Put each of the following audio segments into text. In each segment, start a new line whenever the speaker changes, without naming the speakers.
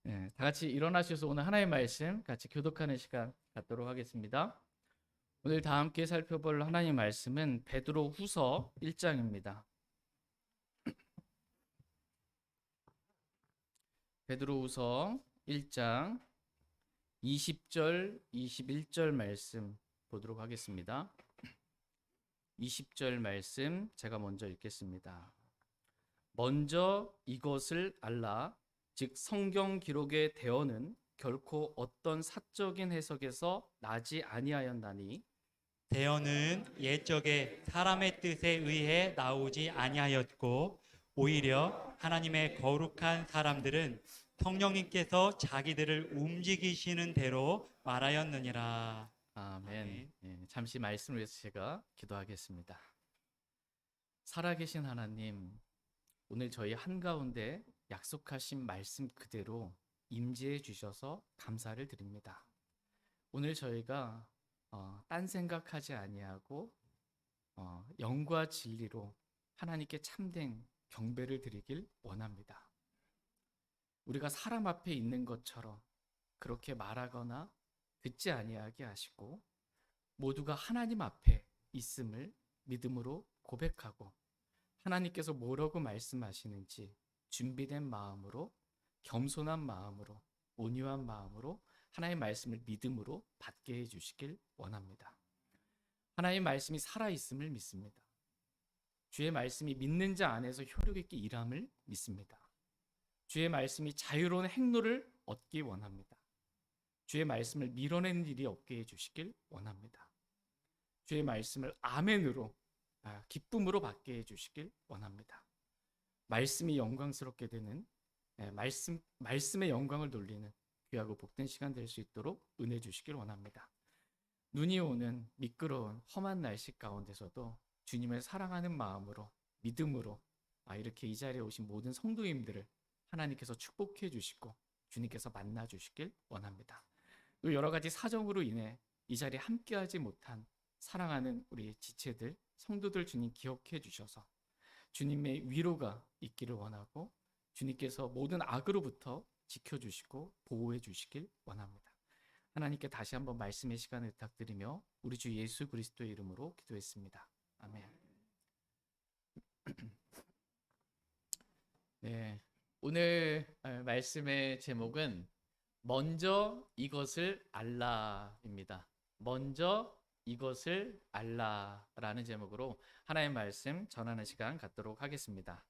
네, 다 같이 일어나셔서 오늘 하나의 말씀 같이 교독하는 시간 갖도록 하겠습니다. 오늘 다 함께 살펴볼 하나님 말씀은 베드로 후서 1장입니다. 베드로 후서 1장 20절, 21절 말씀 보도록 하겠습니다. 20절 말씀 제가 먼저 읽겠습니다. 먼저 이것을 알라, 즉 성경 기록의 대언은 결코 어떤 사적인 해석에서 나지 아니하였나니
대언은 옛적에 사람의 뜻에 의해 나오지 아니하였고 오히려 하나님의 거룩한 사람들은 성령님께서 자기들을 움직이시는 대로 말하였느니라.
아멘. 잠시 말씀을 위해서 제가 기도하겠습니다. 살아계신 하나님, 오늘 저희 한가운데 약속하신 말씀 그대로 임재해 주셔서 감사를 드립니다. 오늘 저희가 딴 생각하지 아니하고 영과 진리로 하나님께 참된 경배를 드리길 원합니다. 우리가 사람 앞에 있는 것처럼 그렇게 말하거나 듣지 아니하게 하시고 모두가 하나님 앞에 있음을 믿음으로 고백하고 하나님께서 뭐라고 말씀하시는지 준비된 마음으로 겸손한 마음으로 온유한 마음으로 하나님의 말씀을 믿음으로 받게 해주시길 원합니다. 하나님의 말씀이 살아있음을 믿습니다. 주의 말씀이 믿는 자 안에서 효력 있게 일함을 믿습니다. 주의 말씀이 자유로운 행로를 얻기 원합니다. 주의 말씀을 밀어내는 일이 없게 해주시길 원합니다. 주의 말씀을 아멘으로 기쁨으로 받게 해주시길 원합니다. 말씀이 영광스럽게 되는 말씀의 영광을 돌리는 귀하고 복된 시간 될 수 있도록 은혜 주시길 원합니다. 눈이 오는 미끄러운 험한 날씨 가운데서도 주님을 사랑하는 마음으로 믿음으로 이렇게 이 자리에 오신 모든 성도님들을 하나님께서 축복해 주시고 주님께서 만나 주시길 원합니다. 또 여러 가지 사정으로 인해 이 자리에 함께하지 못한 사랑하는 우리 지체들, 성도들 주님 기억해 주셔서 주님의 위로가 있기를 원하고 주님께서 모든 악으로부터 지켜주시고 보호해 주시길 원합니다. 하나님께 다시 한번 말씀의 시간을 부탁드리며 우리 주 예수 그리스도의 이름으로 기도했습니다. 아멘. 네, 오늘 말씀의 제목은 먼저 이것을 알라입니다. 먼저 이것을 알라라는 제목으로 하나님의 말씀 전하는 시간 갖도록 하겠습니다.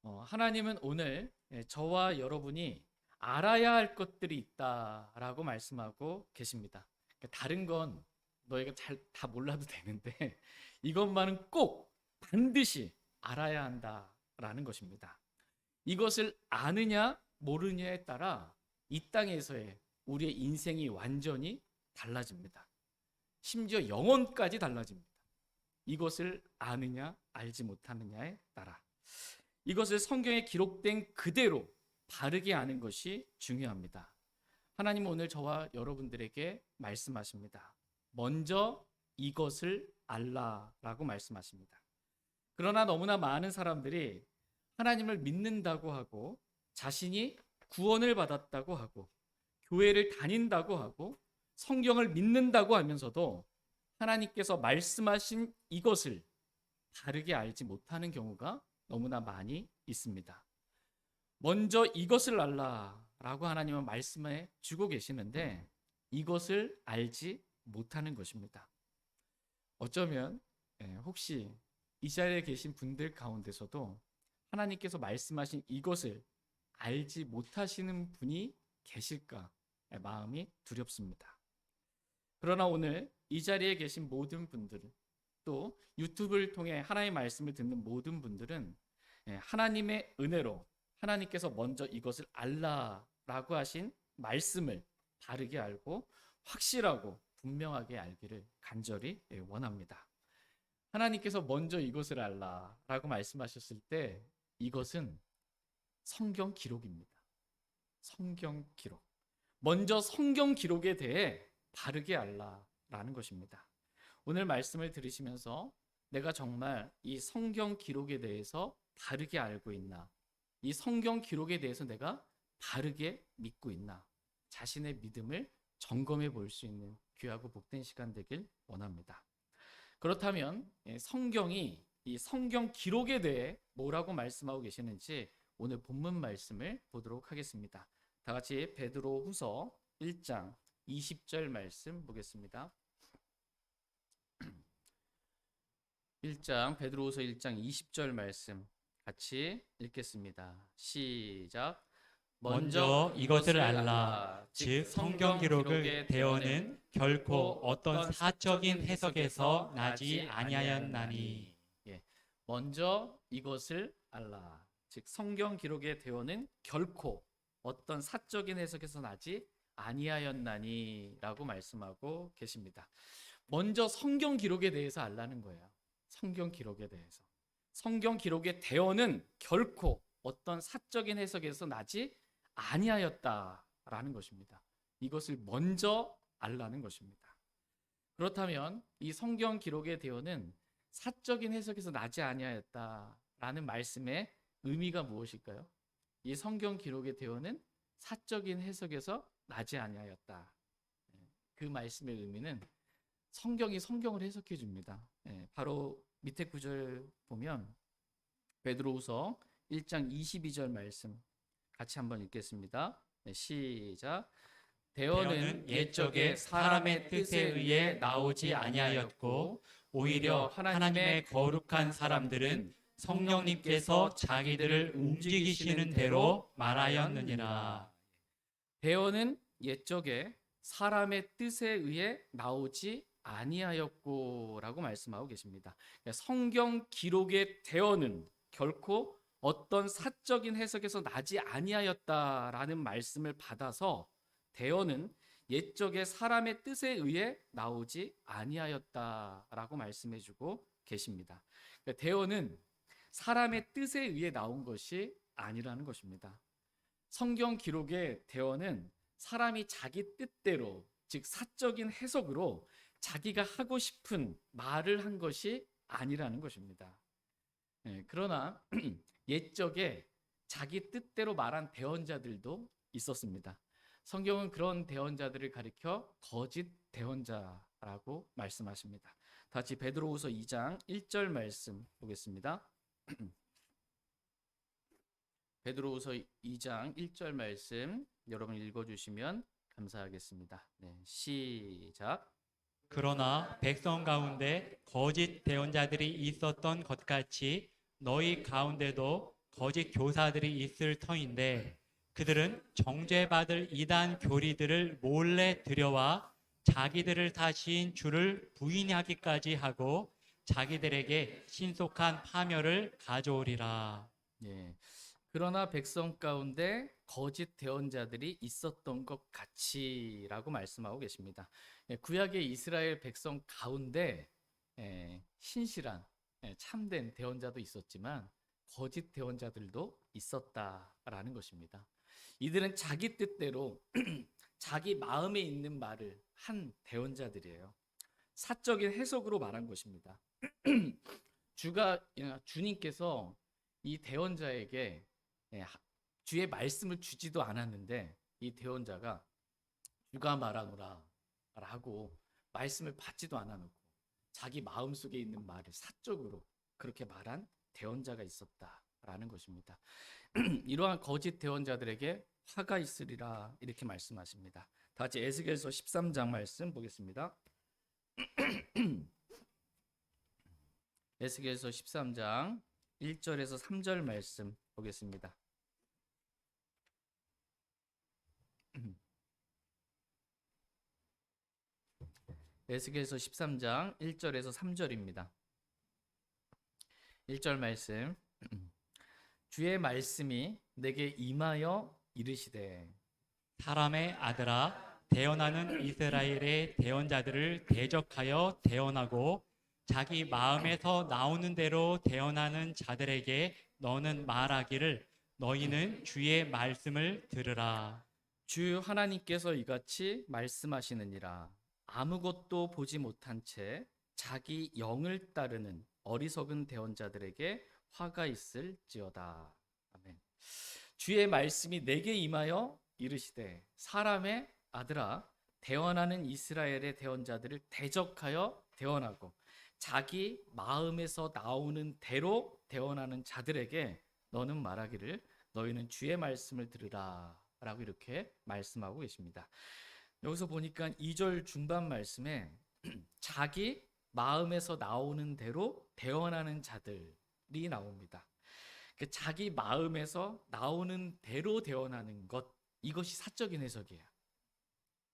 하나님은 오늘 저와 여러분이 알아야 할 것들이 있다라고 말씀하고 계십니다. 그러니까 다른 건 너희가 잘 다 몰라도 되는데 이것만은 꼭 반드시 알아야 한다라는 것입니다. 이것을 아느냐 모르느냐에 따라 이 땅에서의 우리의 인생이 완전히 달라집니다. 심지어 영혼까지 달라집니다. 이것을 아느냐 알지 못하느냐에 따라 이것을 성경에 기록된 그대로 바르게 아는 것이 중요합니다. 하나님은 오늘 저와 여러분들에게 말씀하십니다. 먼저 이것을 알라라고 말씀하십니다. 그러나 너무나 많은 사람들이 하나님을 믿는다고 하고 자신이 구원을 받았다고 하고 교회를 다닌다고 하고 성경을 믿는다고 하면서도 하나님께서 말씀하신 이것을 바르게 알지 못하는 경우가 너무나 많이 있습니다. 먼저 이것을 알라라고 하나님은 말씀해 주고 계시는데 이것을 알지 못하는 것입니다. 어쩌면 혹시 이 자리에 계신 분들 가운데서도 하나님께서 말씀하신 이것을 알지 못하시는 분이 계실까 마음이 두렵습니다. 그러나 오늘 이 자리에 계신 모든 분들은 또 유튜브를 통해 하나님의 말씀을 듣는 모든 분들은 하나님의 은혜로 하나님께서 먼저 이것을 알라라고 하신 말씀을 바르게 알고 확실하고 분명하게 알기를 간절히 원합니다. 하나님께서 먼저 이것을 알라라고 말씀하셨을 때 이것은 성경 기록입니다. 성경 기록. 먼저 성경 기록에 대해 바르게 알라라는 것입니다. 오늘 말씀을 들으시면서 내가 정말 이 성경 기록에 대해서 바르게 알고 있나? 이 성경 기록에 대해서 내가 바르게 믿고 있나? 자신의 믿음을 점검해 볼 수 있는 귀하고 복된 시간 되길 원합니다. 그렇다면 성경이 이 성경 기록에 대해 뭐라고 말씀하고 계시는지 오늘 본문 말씀을 보도록 하겠습니다. 다 같이 베드로후서 1장 20절 말씀 보겠습니다. 1장 베드로후서 1장 20절 말씀 같이 읽겠습니다. 시작.
먼저 이것을 알라. 즉 성경 기록을 대언은 결코 어떤 사적인 해석에서 나지 아니하였나니.
예, 먼저 이것을 알라. 즉 성경 기록의 대언은 결코 어떤 사적인 해석에서 나지 아니하였나니라고 말씀하고 계십니다. 먼저 성경 기록에 대해서 알라는 거예요. 성경 기록에 대해서. 성경 기록의 대언은 결코 어떤 사적인 해석에서 나지 아니하였다라는 것입니다. 이것을 먼저 알라는 것입니다. 그렇다면 이 성경 기록의 대언은 사적인 해석에서 나지 아니하였다라는 말씀의 의미가 무엇일까요? 이 성경 기록의 대언은 사적인 해석에서 나지 아니하였다. 그 말씀의 의미는 성경이 성경을 해석해 줍니다. 바로 밑에 구절 보면 베드로후서 1장 22절 말씀 같이 한번 읽겠습니다. 시작. 대언은 옛적에 사람의 뜻에 의해 나오지 아니하였고 오히려 하나님의 거룩한 사람들은 성령님께서 자기들을 움직이시는 대로 말하였느니라. 대언은 옛적에 사람의 뜻에 의해 나오지 아니하였고라고 말씀하고 계십니다. 성경 기록의 대언은 결코 어떤 사적인 해석에서 나지 아니하였다라는 말씀을 받아서 대언은 옛적에 사람의 뜻에 의해 나오지 아니하였다라고 말씀해주고 계십니다. 대언은 사람의 뜻에 의해 나온 것이 아니라는 것입니다. 성경 기록의 대언은 사람이 자기 뜻대로, 즉 사적인 해석으로 자기가 하고 싶은 말을 한 것이 아니라는 것입니다. 그러나 옛적에 자기 뜻대로 말한 대언자들도 있었습니다. 성경은 그런 대언자들을 가리켜 거짓 대언자라고 말씀하십니다. 다시 베드로후서 2장 1절 말씀 보겠습니다. 베드로후서 2장 1절 말씀 여러분 읽어주시면 감사하겠습니다. 시작.
그러나 백성 가운데 거짓 대언자들이 있었던 것 같이 너희 가운데도 거짓 교사들이 있을 터인데 그들은 정죄받을 이단 교리들을 몰래 들여와 자기들을 사신 주를 부인하기까지 하고 자기들에게 신속한 파멸을 가져오리라.
그러나 백성 가운데 거짓 대언자들이 있었던 것 같이라고 말씀하고 계십니다. 구약의 이스라엘 백성 가운데 신실한 참된 대언자도 있었지만 거짓 대언자들도 있었다라는 것입니다. 이들은 자기 뜻대로 자기 마음에 있는 말을 한 대언자들이에요. 사적인 해석으로 말한 것입니다. 주님께서 이 대언자에게 주의 말씀을 주지도 않았는데 이 대언자가 주가 말하노라 라고 말씀을 받지도 않아놓고 자기 마음속에 있는 말을 사적으로 그렇게 말한 대언자가 있었다라는 것입니다. 이러한 거짓 대언자들에게 화가 있으리라 이렇게 말씀하십니다. 다 같이 에스겔서 13장 말씀 보겠습니다. 에스겔서 13장 1절에서 3절 말씀 보겠습니다. 에스겔서 13장 1절에서 3절입니다. 1절 말씀. 주의 말씀이 내게 임하여 이르시되
사람의 아들아 대언하는 이스라엘의 대언자들을 대적하여 대언하고 자기 마음에서 나오는 대로 대언하는 자들에게 너는 말하기를 너희는 주의 말씀을 들으라.
주 하나님께서 이같이 말씀하시느니라. 아무것도 보지 못한 채 자기 영을 따르는 어리석은 대언자들에게 화가 있을지어다. 아멘. 주의 말씀이 내게 임하여 이르시되 사람의 아들아 대언하는 이스라엘의 대언자들을 대적하여 대언하고 자기 마음에서 나오는 대로 대언하는 자들에게 너는 말하기를 너희는 주의 말씀을 들으라 라고 이렇게 말씀하고 계십니다. 여기서 보니까 2절 중반 말씀에 자기 마음에서 나오는 대로 대언하는 자들이 나옵니다. 자기 마음에서 나오는 대로 대언하는 것, 이것이 사적인 해석이에요.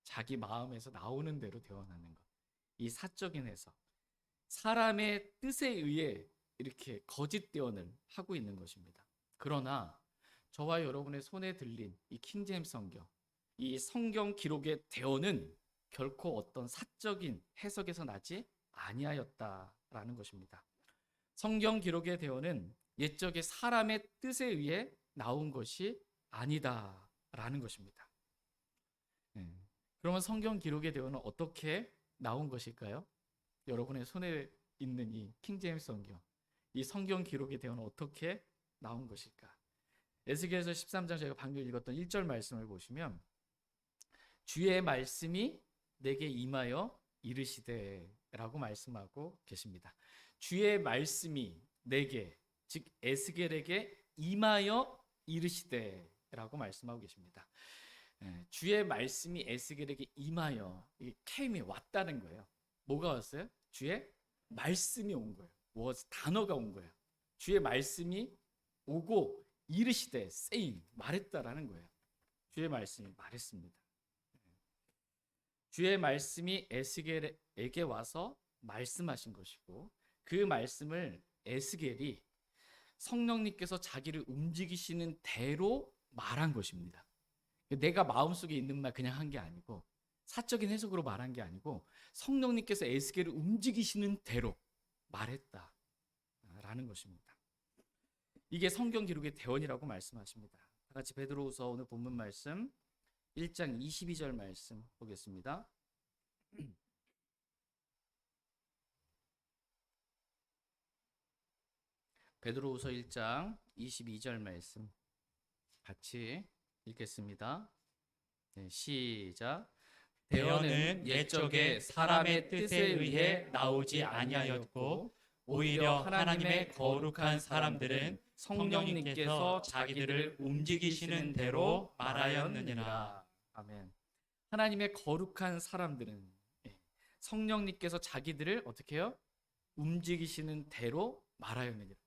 자기 마음에서 나오는 대로 대언하는 것, 이 사적인 해석. 사람의 뜻에 의해 이렇게 거짓 대언을 하고 있는 것입니다. 그러나 저와 여러분의 손에 들린 이 킹제임스 성경, 이 성경 기록의 대언은 결코 어떤 사적인 해석에서 나지 아니하였다라는 것입니다. 성경 기록의 대언은 옛적의 사람의 뜻에 의해 나온 것이 아니다라는 것입니다. 그러면 성경 기록의 대언은 어떻게 나온 것일까요? 여러분의 손에 있는 이 킹제임스 성경, 이 성경 기록의 대언은 어떻게 나온 것일까? 에스겔서 13장 제가 방금 읽었던 1절 말씀을 보시면 주의 말씀이 내게 임하여 이르시되라고 말씀하고 계십니다. 주의 말씀이 내게, 즉 에스겔에게 임하여 이르시되라고 말씀하고 계십니다. 주의 말씀이 에스겔에게 임하여, 이게 came이 왔다는 거예요. 뭐가 왔어요? 주의 말씀이 온 거예요. 단어가 온 거예요. 주의 말씀이 오고 이르시되 saying, 말했다라는 거예요. 주의 말씀이 말했습니다. 주의 말씀이 에스겔에게 와서 말씀하신 것이고 그 말씀을 에스겔이 성령님께서 자기를 움직이시는 대로 말한 것입니다. 내가 마음속에 있는 말 그냥 한 게 아니고 사적인 해석으로 말한 게 아니고 성령님께서 에스겔을 움직이시는 대로 말했다라는 것입니다. 이게 성경 기록의 대언이라고 말씀하십니다. 다 같이 베드로후서 오늘 본문 말씀 1장 22절 말씀 보겠습니다. 베드로후서 1장 22절 말씀 같이 읽겠습니다. 네, 시작.
대언은 옛적에 사람의 뜻에 의해 나오지 아니하였고 오히려 하나님의 거룩한 사람들은 성령님께서 자기들을 움직이시는 대로 말하였느니라.
아멘. 하나님의 거룩한 사람들은 성령님께서 자기들을 어떻게 해요? 움직이시는 대로 말하였느니라.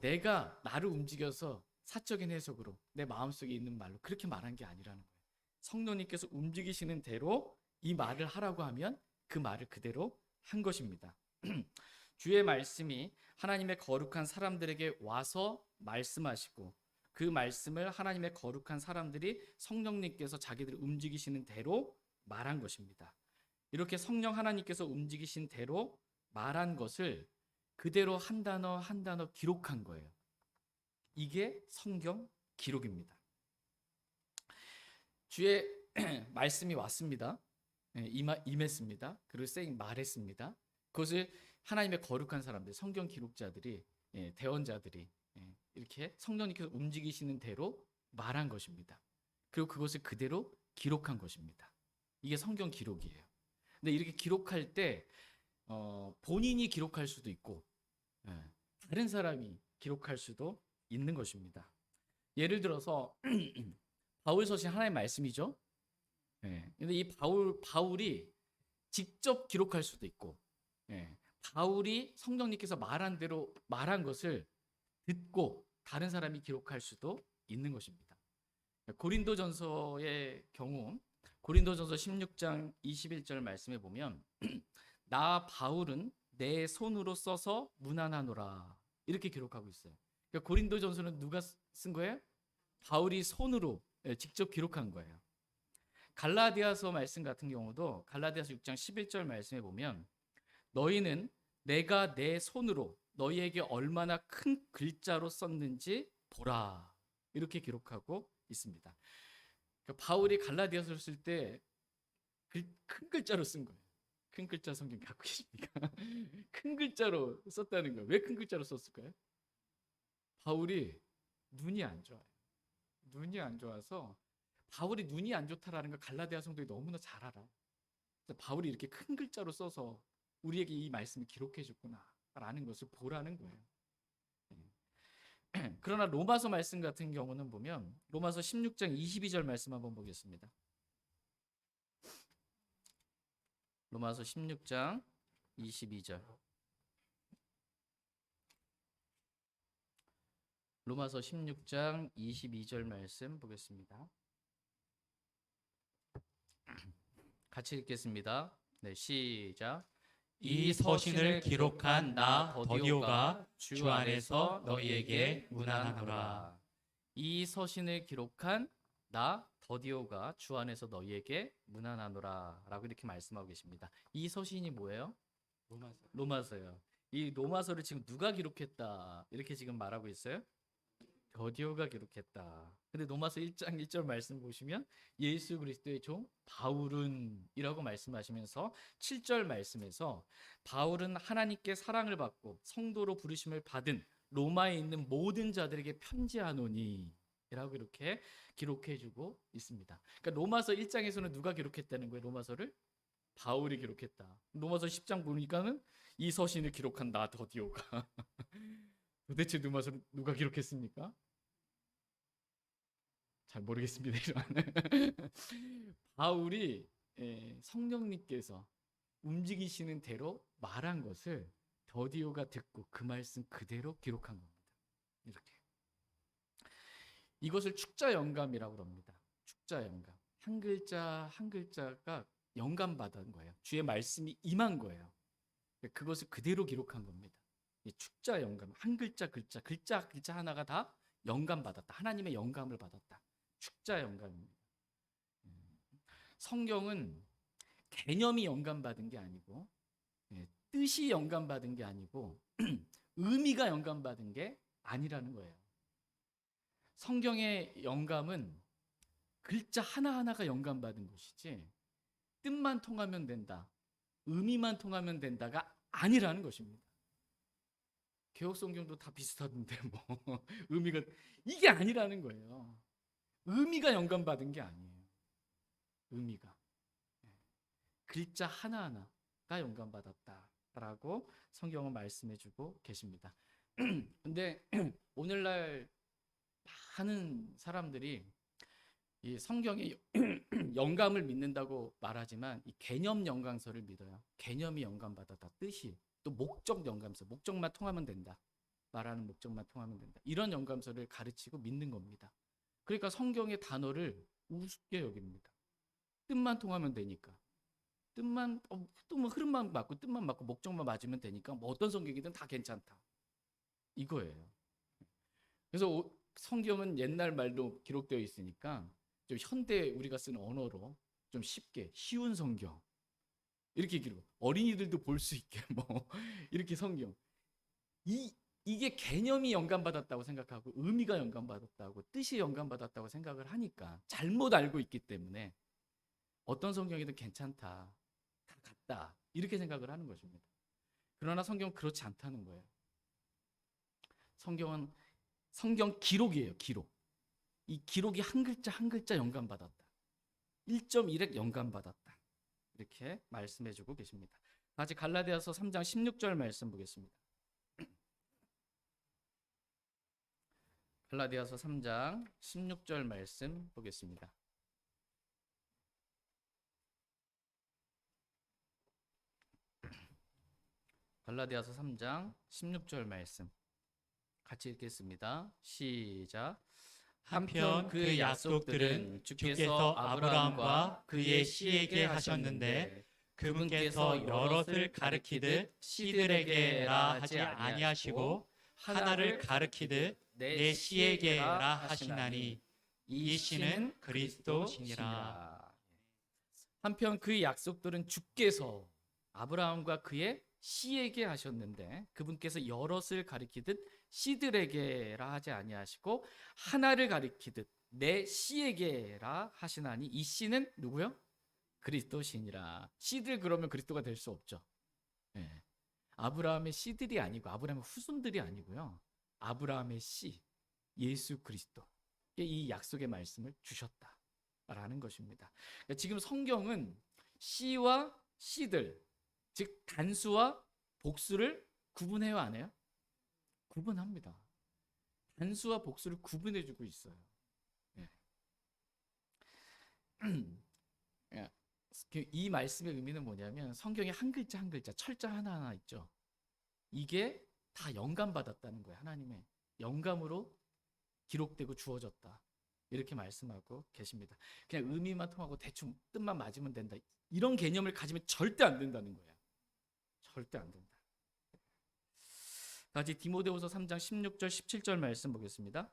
내가 나를 움직여서 사적인 해석으로 내 마음속에 있는 말로 그렇게 말한 게 아니라는 거예요. 성령님께서 움직이시는 대로 이 말을 하라고 하면 그 말을 그대로 한 것입니다. 주의 말씀이 하나님의 거룩한 사람들에게 와서 말씀하시고 그 말씀을 하나님의 거룩한 사람들이 성령님께서 자기들을 움직이시는 대로 말한 것입니다. 이렇게 성령 하나님께서 움직이신 대로 말한 것을 그대로 한 단어 한 단어 기록한 거예요. 이게 성경 기록입니다. 주의 말씀이 왔습니다. 임했습니다. 그리고 말했습니다. 그것을 하나님의 거룩한 사람들, 성경 기록자들이, 대언자들이 이렇게 성령님께서 움직이시는 대로 말한 것입니다. 그리고 그것을 그대로 기록한 것입니다. 이게 성경 기록이에요. 근데 이렇게 기록할 때 본인이 기록할 수도 있고 다른 사람이 기록할 수도 있는 것입니다. 예를 들어서 바울 서신 하나님의 말씀이죠. 근데 이 바울이 직접 기록할 수도 있고, 바울이 성령님께서 말한 대로 말한 것을 듣고 다른 사람이 기록할 수도 있는 것입니다. 고린도전서의 경우 고린도전서 16장 21절 말씀에 보면 나 바울은 내 손으로 써서 문안하노라 이렇게 기록하고 있어요. 그러니까 고린도전서는 누가 쓴 거예요? 바울이 손으로 직접 기록한 거예요. 갈라디아서 말씀 같은 경우도 갈라디아서 6장 11절 말씀에 보면 너희는 내가 내 손으로 너희에게 얼마나 큰 글자로 썼는지 보라 이렇게 기록하고 있습니다. 그러니까 바울이 갈라디아서를 쓸 때 큰 글자로 쓴 거예요. 큰 글자 성경 갖고 계십니까? 큰 글자로 썼다는 거예요. 왜 큰 글자로 썼을까요? 바울이 눈이 안 좋아요. 눈이 안 좋아서 바울이 눈이 안 좋다라는 걸 갈라디아 성도들이 너무나 잘 알아. 그래서 바울이 이렇게 큰 글자로 써서 우리에게 이 말씀을 기록해 줬구나라는 것을 보라는 거예요. 그러나 로마서 말씀 같은 경우는 보면 로마서 16장 22절 말씀 한번 보겠습니다. 로마서 16장 22절. 로마서 16장 22절 말씀 보겠습니다. 같이 읽겠습니다. 네, 시작.
이 서신을 기록한 나 더디오가 주 안에서 너희에게 문안하노라.
이 서신을 기록한 나 더디오가 주 안에서 너희에게 문안하노라 라고 이렇게 말씀하고 계십니다. 이 서신이 뭐예요? 로마서요. 이 로마서를 지금 누가 기록했다 이렇게 지금 말하고 있어요? 더디오가 기록했다. 근데 로마서 1장 1절 말씀 보시면 예수 그리스도의 종 바울은 이라고 말씀하시면서 7절 말씀에서 바울은 하나님께 사랑을 받고 성도로 부르심을 받은 로마에 있는 모든 자들에게 편지하노니 라고 이렇게 기록해주고 있습니다. 그러니까 로마서 1장에서는 누가 기록했다는 거예요? 로마서를 바울이 기록했다. 로마서 10장 보니까는 이 서신을 기록한 나 더디오가 도대체 로마서를 누가 기록했습니까? 잘 모르겠습니다. 바울이 성령님께서 움직이시는 대로 말한 것을 더디오가 듣고 그 말씀 그대로 기록한 겁니다. 이렇게. 이것을 축자 영감이라고 합니다. 축자 영감. 한 글자 한 글자가 영감 받은 거예요. 주의 말씀이 임한 거예요. 그것을 그대로 기록한 겁니다. 축자 영감. 한 글자 글자 하나가 다 영감 받았다. 하나님의 영감을 받았다. 축자 영감입니다. 성경은 개념이 영감 받은 게 아니고 뜻이 영감 받은 게 아니고 의미가 영감 받은 게 아니라는 거예요. 성경의 영감은 글자 하나하나가 영감 받은 것이지 뜻만 통하면 된다. 의미만 통하면 된다가 아니라는 것입니다. 개혁 성경도 다 비슷하던데 뭐 의미가 이게 아니라는 거예요. 의미가 영감 받은 게 아니에요. 의미가 글자 하나하나가 영감 받았다라고 성경은 말씀해주고 계십니다. 근데 오늘날 많은 사람들이 이 성경의 영감을 믿는다고 말하지만 이 개념 영감서를 믿어요. 개념이 영감 받았다. 뜻이 또 목적 영감서, 목적만 통하면 된다. 말하는 목적만 통하면 된다. 이런 영감서를 가르치고 믿는 겁니다. 그러니까 성경의 단어를 우습게 여깁니다. 뜻만 통하면 되니까. 뜻만 또 뭐 흐름만 맞고 뜻만 맞고 목적만 맞으면 되니까 뭐 어떤 성경이든 다 괜찮다. 이거예요. 그래서 성경은 옛날 말로 기록되어 있으니까 좀 현대 우리가 쓰는 언어로 좀 쉽게 쉬운 성경 이렇게 기록. 어린이들도 볼 수 있게 뭐 이렇게 성경. 이게 개념이 영감받았다고 생각하고 의미가 영감받았다고 뜻이 영감받았다고 생각을 하니까 잘못 알고 있기 때문에 어떤 성경이든 괜찮다. 다 같다. 이렇게 생각을 하는 것입니다. 그러나 성경은 그렇지 않다는 거예요. 성경은 성경 기록이에요. 기록. 이 기록이 한 글자 한 글자 영감받았다. 1.1획 영감받았다. 이렇게 말씀해주고 계십니다. 다시 갈라디아서 3장 16절 말씀 보겠습니다. 갈라디아서 3장 16절 말씀 보겠습니다. 갈라디아서 3장 16절 말씀 같이 읽겠습니다. 시작.
한편 그 약속들은 주께서 아브라함과 그의 씨에게 하셨는데 그분께서 여럿을 가르치듯 씨들에게라 하지 아니하시고 하나를 가르치듯 내 씨에게라 하시나니 이 씨는 그리스도시니라.
한편 그 약속들은 주께서 아브라함과 그의 씨에게 하셨는데 그분께서 여럿을 가리키듯 씨들에게라 하지 아니하시고 하나를 가리키듯 내 씨에게라 하시나니 이 씨는 누구요? 그리스도시니라. 씨들 그러면 그리스도가 될 수 없죠. 네. 아브라함의 씨들이 아니고 아브라함의 후손들이 아니고요. 아브라함의 씨 예수 그리스도 이 약속의 말씀을 주셨다라는 것입니다. 그러니까 지금 성경은 씨와 씨들, 즉 단수와 복수를 구분해요, 안 해요? 구분합니다. 단수와 복수를 구분해주고 있어요. 예. 예. 이 말씀의 의미는 뭐냐면 성경에 한 글자 한 글자, 철자 하나하나 있죠. 이게 다 영감받았다는 거예요. 하나님의 영감으로 기록되고 주어졌다. 이렇게 말씀하고 계십니다. 그냥 의미만 통하고 대충 뜻만 맞으면 된다. 이런 개념을 가지면 절대 안 된다는 거예요. 절대 안 된다. 다시 디모데후서 3장 16절 17절 말씀 보겠습니다.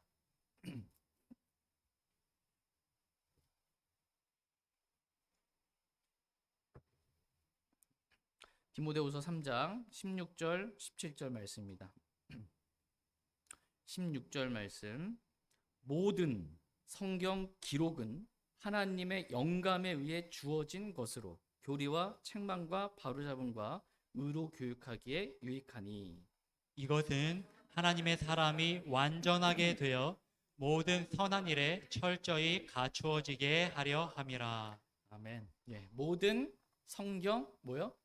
디모데후서 3장 16절 17절 말씀입니다. 16절 말씀. 모든 성경 기록은 하나님의 영감에 의해 주어진 것으로 교리와 책망과 바로잡음과 의로 교육하기에 유익하니.
이것은 하나님의 사람이 완전하게 되어 모든 선한 일에 철저히 갖추어지게 하려 함이라.
아멘. 예, 모든 성경 뭐요?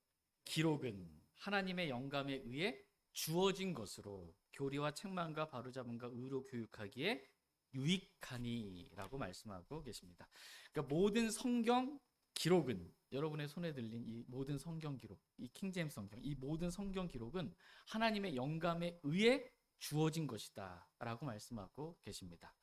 기록은 하나님의 영감에 의해 주어진 것으로 교리와 책망과 바로잡음과 의로 교육하기에 유익하니라고 말씀하고 계십니다. 그러니까 모든 성경 기록은 여러분의 손에 들린 이 모든 성경 기록, 이 킹제임스 성경, 이 모든 성경 기록은 하나님의 영감에 의해 주어진 것이다라고 말씀하고 계십니다.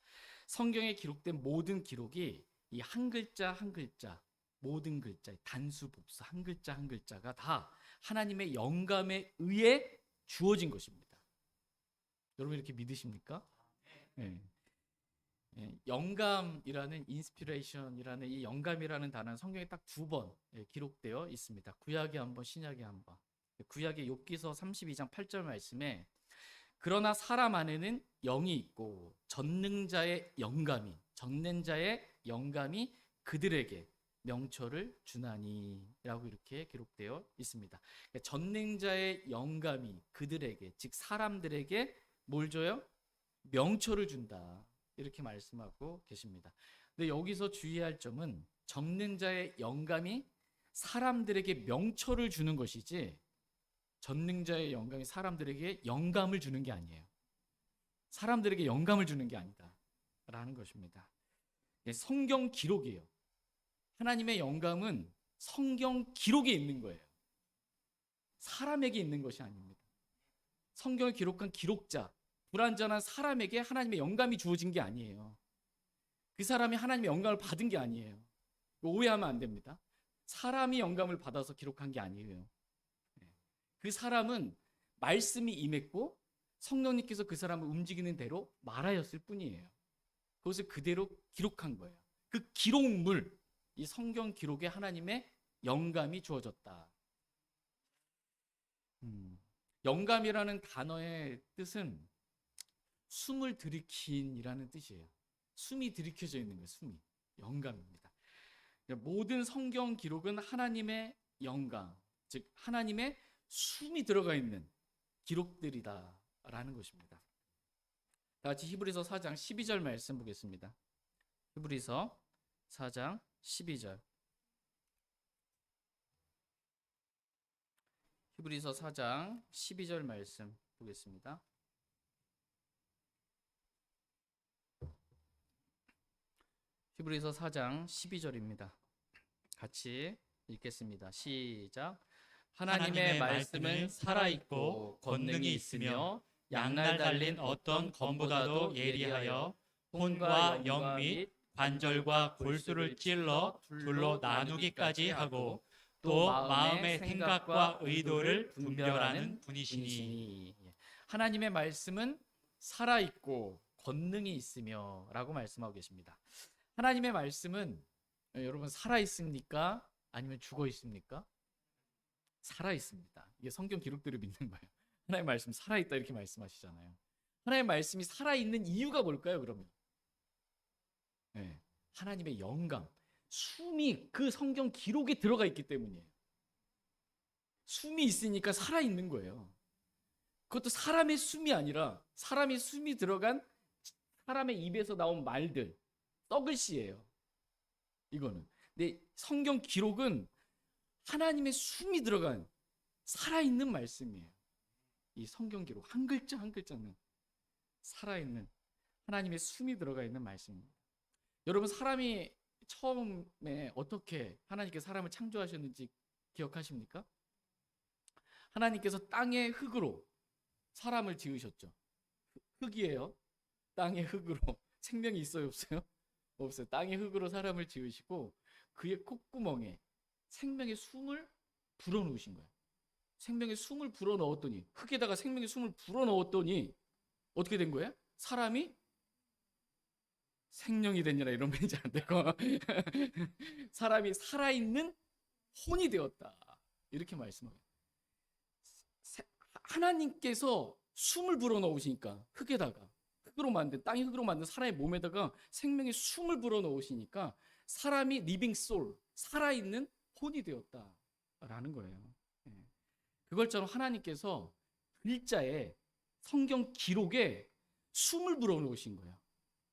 성경에 기록된 모든 기록이 이 한 글자 한 글자, 모든 글자, 단수 복수 한 글자 한 글자가 다 하나님의 영감에 의해 주어진 것입니다. 여러분 이렇게 믿으십니까? 네. 영감이라는 인스피레이션이라는 이 영감이라는 단어는 성경에 딱 2번 기록되어 있습니다. 구약에 한 번, 신약에 한 번. 구약의 욥기서 32장 8절 말씀에 그러나 사람 안에는 영이 있고 전능자의 영감이 그들에게 명철을 주나니라고 이렇게 기록되어 있습니다. 그러니까 전능자의 영감이 그들에게, 즉 사람들에게 뭘 줘요? 명철을 준다. 이렇게 말씀하고 계십니다. 근데 여기서 주의할 점은 전능자의 영감이 사람들에게 명철을 주는 것이지 전능자의 영감이 사람들에게 영감을 주는 게 아니에요. 사람들에게 영감을 주는 게 아니다 라는 것입니다. 성경 기록이에요. 하나님의 영감은 성경 기록에 있는 거예요. 사람에게 있는 것이 아닙니다. 성경을 기록한 기록자, 불완전한 사람에게 하나님의 영감이 주어진 게 아니에요. 그 사람이 하나님의 영감을 받은 게 아니에요. 오해하면 안 됩니다. 사람이 영감을 받아서 기록한 게 아니에요. 그 사람은 말씀이 임했고 성령님께서 그 사람을 움직이는 대로 말하였을 뿐이에요. 그것을 그대로 기록한 거예요. 그 기록물, 이 성경 기록에 하나님의 영감이 주어졌다. 영감이라는 단어의 뜻은 숨을 들이킨이라는 뜻이에요. 숨이 들이켜져 있는 거예요. 숨이. 영감입니다. 모든 성경 기록은 하나님의 영감, 즉 하나님의 숨이 들어가 있는 기록들이다라는 것입니다. 다 같이 히브리서 4장 12절 말씀 보겠습니다. 히브리서 4장 12절. 히브리서 4장 12절 말씀 보겠습니다. 히브리서 4장 12절입니다. 같이 읽겠습니다. 시작. 하나님의 말씀은 살아있고 권능이 있으며 양날 달린 어떤 검보다도 예리하여 혼과 영 및 관절과 골수를 찔러 둘로 나누기까지 하고 또 마음의 생각과 의도를 분별하는 분이시니. 하나님의 말씀은 살아있고 권능이 있으며 라고 말씀하고 계십니다. 하나님의 말씀은 여러분 살아있습니까? 아니면 죽어있습니까? 살아있습니다. 이게 성경 기록들을 믿는 거예요. 하나님의 말씀 살아있다 이렇게 말씀하시잖아요. 하나님의 말씀이 살아있는 이유가 뭘까요? 그러면 하나님의 영감, 숨이 그 성경 기록에 들어가 있기 때문이에요. 숨이 있으니까 살아있는 거예요. 그것도 사람의 숨이 아니라 사람이 숨이 들어간 사람의 입에서 나온 말들, 썩을 씨예요. 이거는. 근데 성경 기록은 하나님의 숨이 들어간 살아있는 말씀이에요. 이 성경 기록 한 글자 한 글자는 살아있는 하나님의 숨이 들어가 있는 말씀입니다. 여러분, 사람이 처음에 어떻게 하나님께 사람을 창조하셨는지 기억하십니까? 하나님께서 땅의 흙으로 사람을 지으셨죠. 흙이에요. 땅의 흙으로. 생명이 있어요, 없어요? 없어요. 땅의 흙으로 사람을 지으시고 그의 콧구멍에 생명의 숨을 불어넣으신 거예요. 생명의 숨을 불어넣었더니, 흙에다가 생명의 숨을 불어넣었더니 어떻게 된 거예요? 사람이 생명이 됐냐, 이런 말 잘 안 되고 사람이 살아있는 혼이 되었다, 이렇게 말씀합니다. 하나님께서 숨을 불어넣으시니까, 흙으로 만든, 땅이 흙으로 만든 사람의 몸에다가 생명의 숨을 불어넣으시니까 사람이 리빙 소울, 살아있는 혼이 되었다라는 거예요. 그걸처럼 하나님께서 글자에, 성경 기록에 숨을 불어넣으신 거예요.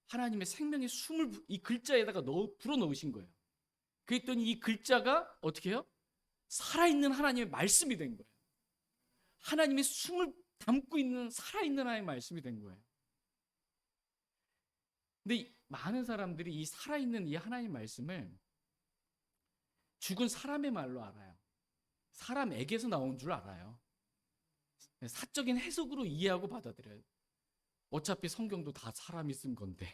하나님의 생명의 숨을 이 글자에다가 불어넣으신 거예요. 그랬더니 이 글자가 어떻게 해요? 살아있는 하나님의 말씀이 된 거예요. 하나님의 숨을 담고 있는 살아있는 하나님의 말씀이 된 거예요. 근데 많은 사람들이 이 살아있는 이 하나님의 말씀을 죽은 사람의 말로 알아요. 사람에게서 나온 줄 알아요. 사적인 해석으로 이해하고 받아들여요. 어차피 성경도 다 사람이 쓴 건데.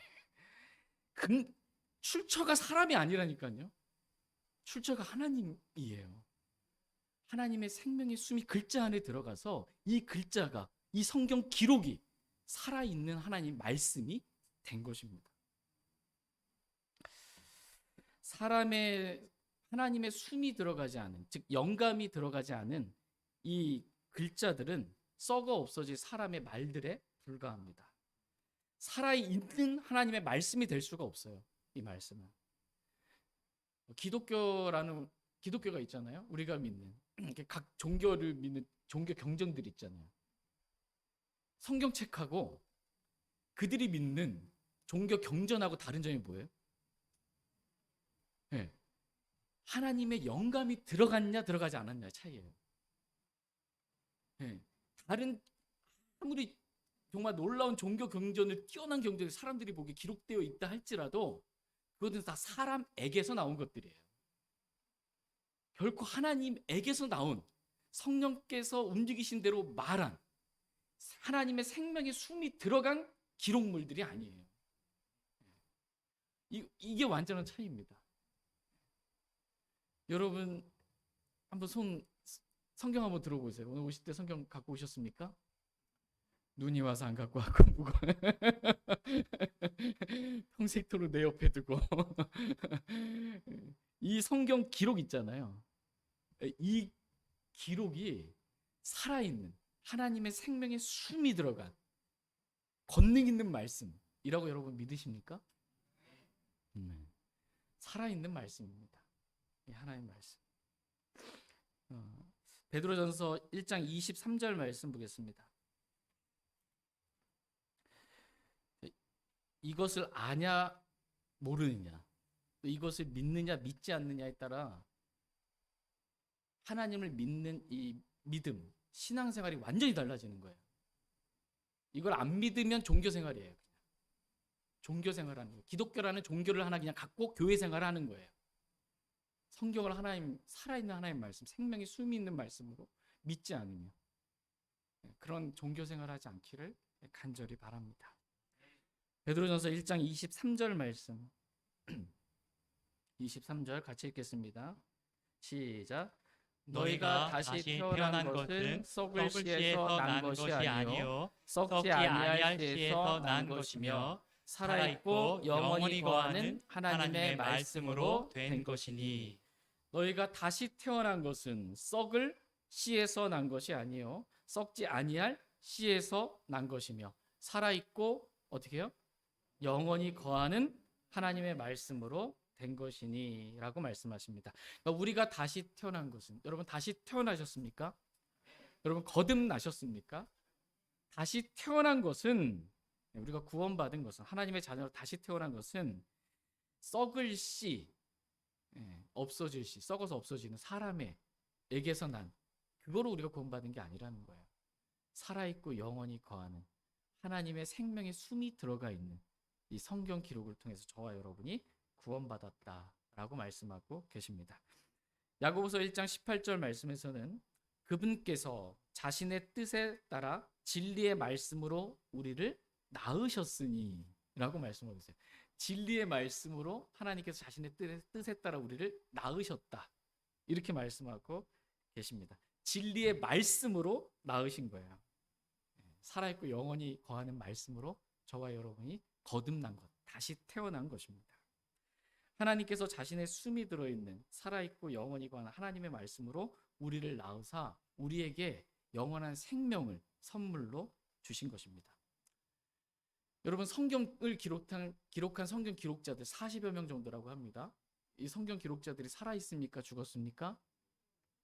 출처가 사람이 아니라니까요. 출처가 하나님이에요. 하나님의 생명의 숨이 글자 안에 들어가서 이 글자가, 이 성경 기록이 살아있는 하나님 말씀이 된 것입니다. 하나님의 숨이 들어가지 않은, 즉 영감이 들어가지 않은 이 글자들은 썩어 없어질 사람의 말들에 불과합니다. 살아있는 하나님의 말씀이 될 수가 없어요. 이 말씀은. 기독교가 있잖아요. 우리가 믿는, 각 종교를 믿는 종교 경전들 있잖아요. 성경책하고 그들이 믿는 종교 경전하고 다른 점이 뭐예요? 네. 하나님의 영감이 들어갔냐 들어가지 않았냐의 차이예요. 네. 아무리 정말 놀라운 종교 경전을, 뛰어난 경전을 사람들이 보기에 기록되어 있다 할지라도 그것은 다 사람에게서 나온 것들이에요. 결코 하나님에게서 나온, 성령께서 움직이신 대로 말한 하나님의 생명의 숨이 들어간 기록물들이 아니에요. 이게 완전한 차이입니다. 여러분, 한번 성경 한번 들어보세요. 오늘 오실 때 성경 갖고 오셨습니까? 눈이 와서 안 갖고 왔고, 평생토록 내 옆에 두고 이 성경 기록 있잖아요. 이 기록이 살아있는 하나님의 생명의 숨이 들어간 권능 있는 말씀이라고 여러분 믿으십니까? 살아있는 말씀입니다. 이 하나님 말씀. 베드로전서 1장 23절 말씀 보겠습니다. 이것을 아냐 모르느냐, 이것을 믿느냐 믿지 않느냐에 따라 하나님을 믿는 이 믿음, 신앙생활이 완전히 달라지는 거예요. 이걸 안 믿으면 종교생활이에요. 종교생활하는 거예요. 기독교라는 종교를 하나 그냥 갖고 교회생활을 하는 거예요. 성경을 하나님, 살아있는 하나님 말씀, 생명이 숨이 있는 말씀으로 믿지 않으면 그런 종교생활을 하지 않기를 간절히 바랍니다. 베드로전서 1장 23절 말씀 23절 같이 읽겠습니다. 시작. 너희가 다시 태어난 것은 썩을 씨에서 난 것이 아니요 썩지 아니할 씨에서 난 것이며 살아있고 영원히 거하는 하나님의 말씀으로 된 것이니. 너희가 다시 태어난 것은 썩을 씨에서 난 것이 아니요 썩지 아니할 씨에서 난 것이며 살아있고 어떻게 해요? 영원히 거하는 하나님의 말씀으로 된 것이니 라고 말씀하십니다. 그러니까 우리가 다시 태어난 것은, 여러분 다시 태어나셨습니까? 여러분 거듭나셨습니까? 다시 태어난 것은 우리가 구원받은 것은, 하나님의 자녀로 다시 태어난 것은 썩을 씨, 없어질 씨, 썩어서 없어지는 사람에게서 난 그거로 우리가 구원받은 게 아니라는 거예요. 살아있고 영원히 거하는 하나님의 생명의 숨이 들어가 있는 이 성경 기록을 통해서 저와 여러분이 구원받았다라고 말씀하고 계십니다. 야고보서 1장 18절 말씀에서는 그분께서 자신의 뜻에 따라 진리의 말씀으로 우리를 낳으셨으니 라고 말씀하고 있어요. 진리의 말씀으로 하나님께서 자신의 뜻에 따라 우리를 낳으셨다, 이렇게 말씀하고 계십니다. 진리의 말씀으로 낳으신 거예요. 살아있고 영원히 거하는 말씀으로 저와 여러분이 거듭난 것, 다시 태어난 것입니다. 하나님께서 자신의 숨이 들어있는 살아있고 영원히 거하는 하나님의 말씀으로 우리를 낳으사 우리에게 영원한 생명을 선물로 주신 것입니다. 여러분, 성경을 기록한 성경 기록자들 40여 명 정도라고 합니다. 이 성경 기록자들이 살아있습니까? 죽었습니까?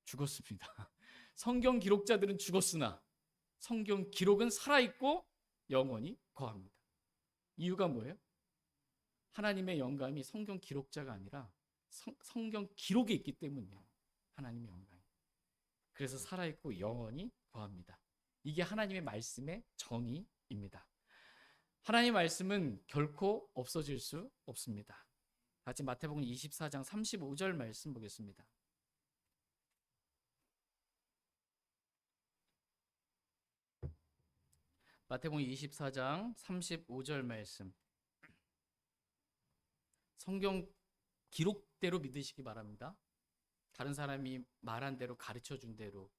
죽었습니다. 성경 기록자들은 죽었으나 성경 기록은 살아있고 영원히 거합니다. 이유가 뭐예요? 하나님의 영감이 성경 기록자가 아니라 성경 기록에 있기 때문이에요. 하나님의 영감이. 그래서 살아있고 영원히 거합니다. 이게 하나님의 말씀의 정의입니다. 하나님의 말씀은 결코 없어질 수 없습니다. 같이 마태복음 24장 35절 말씀 보겠습니다. 마태복음 24장 35절 말씀. 성경 기록대로 믿으시기 바랍니다. 다른 사람이 말한 대로, 가르쳐 준 대로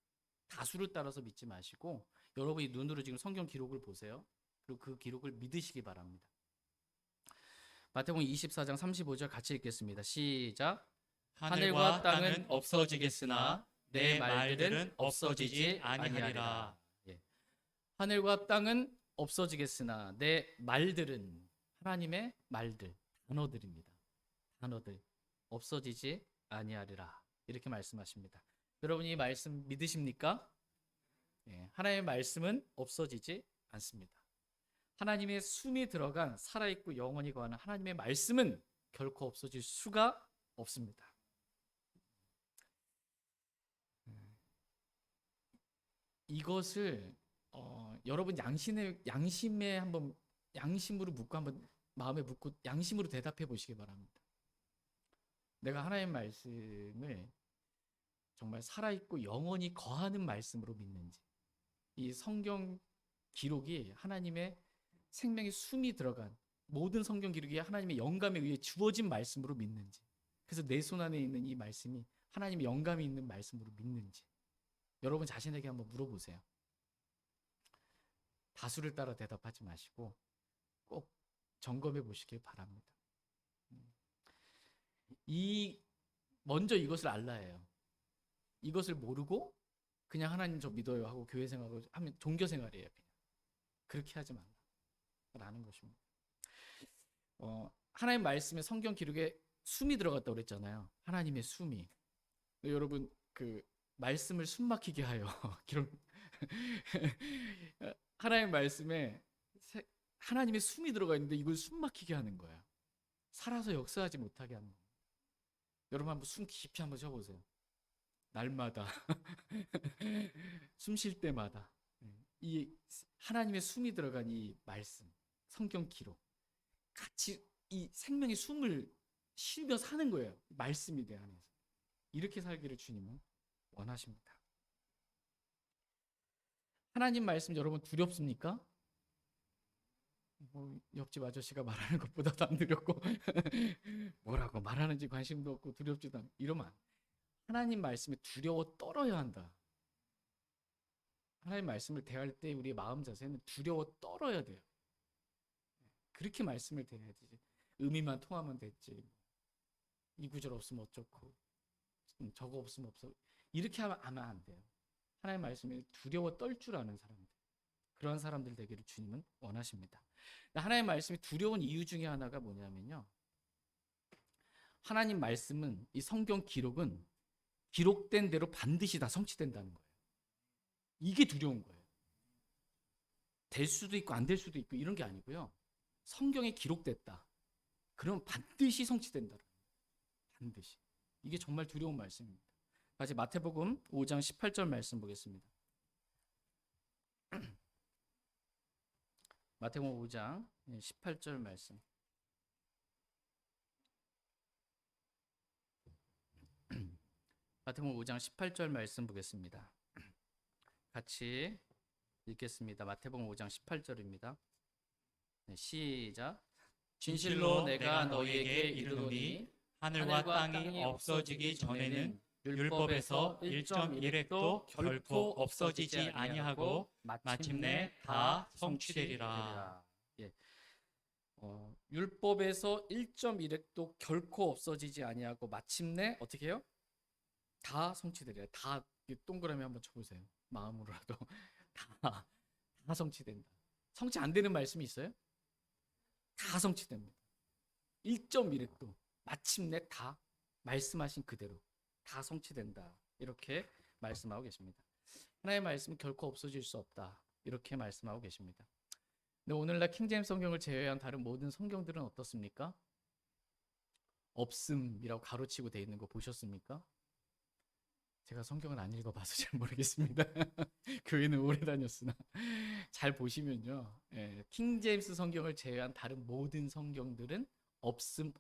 다수를 따라서 믿지 마시고 여러분이 눈으로 지금 성경 기록을 보세요. 그리고 그 기록을 믿으시기 바랍니다. 마태복음 24장 35절 같이 읽겠습니다. 시작. 하늘과 땅은 없어지겠으나 내 말들은 없어지지 아니하리라. 하늘과 땅은 없어지겠으나 내 말들은, 하나님의 말들, 단어들입니다. 단어들 없어지지 아니하리라, 이렇게 말씀하십니다. 여러분이 이 말씀 믿으십니까? 하나님의 말씀은 없어지지 않습니다. 하나님의 숨이 들어간 살아있고 영원히 거하는 하나님의 말씀은 결코 없어질 수가 없습니다. 이것을 여러분 양심에 한번, 양심으로 묻고 한번 마음에 묻고 양심으로 대답해 보시기 바랍니다. 내가 하나님의 말씀을 정말 살아있고 영원히 거하는 말씀으로 믿는지, 이 성경 기록이 하나님의 생명의 숨이 들어간 모든 성경 기록이 하나님의 영감에 의해 주어진 말씀으로 믿는지, 그래서 내 손 안에 있는 이 말씀이 하나님의 영감이 있는 말씀으로 믿는지 여러분 자신에게 한번 물어보세요. 다수를 따라 대답하지 마시고 꼭 점검해 보시길 바랍니다. 먼저 이것을 알라야 해요. 이것을 모르고 그냥 하나님 저 믿어요 하고 교회 생활을 하면 종교 생활이에요. 그냥. 그렇게 하지 말라라는 것입니다. 하나님 말씀에 성경 기록에 숨이 들어갔다고 그랬잖아요. 하나님의 숨이. 여러분 그 말씀을 숨막히게 하여 기록 하나님 말씀에 하나님의 숨이 들어가 있는데 이걸 숨막히게 하는 거예요. 살아서 역사하지 못하게 하는 거예요. 여러분 한번 숨 깊이 한번 쉬어보세요. 날마다 숨 쉴 때마다 이 하나님의 숨이 들어간 이 말씀, 성경 기록 같이 이 생명의 숨을 쉬며 사는 거예요. 말씀이 내 안에서. 이렇게 살기를 주님은 원하십니다. 하나님 말씀 여러분 두렵습니까? 옆집 아저씨가 말하는 것보다도 안 두렵고 뭐라고 말하는지 관심도 없고 두렵지도 않고 이러면 안 돼. 하나님 말씀에 두려워 떨어야 한다. 하나님 말씀을 대할 때 우리의 마음 자세는 두려워 떨어야 돼요. 그렇게 말씀을 대해야지. 의미만 통하면 됐지. 이 구절 없으면 어쩌고 저거 없으면 없어. 이렇게 하면 안 돼요. 하나님 말씀에 두려워 떨 줄 아는 사람들, 그런 사람들 되기를 주님은 원하십니다. 하나님 말씀이 두려운 이유 중에 하나가 뭐냐면요, 하나님 말씀은, 이 성경 기록은 기록된 대로 반드시 다 성취된다는 거예요. 이게 두려운 거예요. 될 수도 있고 안 될 수도 있고 이런 게 아니고요. 성경에 기록됐다. 그럼 반드시 성취된다. 반드시. 이게 정말 두려운 말씀입니다. 다시 마태복음 5장 18절 말씀 보겠습니다. 마태복음 5장 18절 말씀. 마태복음 5장 18절 말씀 보겠습니다. 같이 읽겠습니다. 마태복음 5장 18절입니다. 시작. 진실로 내가 너희에게 이르노니
하늘과 땅이 없어지기 전에는 율법에서 1.1획도 결코 없어지지 아니하고 마침내 다 성취되리라.
예. 율법에서 1.1획도 결코 없어지지 아니하고 마침내 어떻게 해요? 다 성취되리라. 다 동그라미 한번 쳐보세요. 마음으로라도 다 성취된다. 성취 안 되는 말씀이 있어요? 다 성취됩니다. 1.1획도 마침내 다 말씀하신 그대로 다 성취된다. 이렇게 말씀하고 계십니다. 하나님의 말씀은 결코 없어질 수 없다. 이렇게 말씀하고 계십니다. 근데 오늘날 킹제임스 성경을 제외한 다른 모든 성경들은 어떻습니까? 없음이라고 가로치고 돼 있는 거 보셨습니까? 제가 성경을 안 읽어봐서 잘 모르겠습니다. 교회는 오래 다녔으나 잘 보시면요, 킹제임스 성경을 제외한 다른 모든 성경들은 없음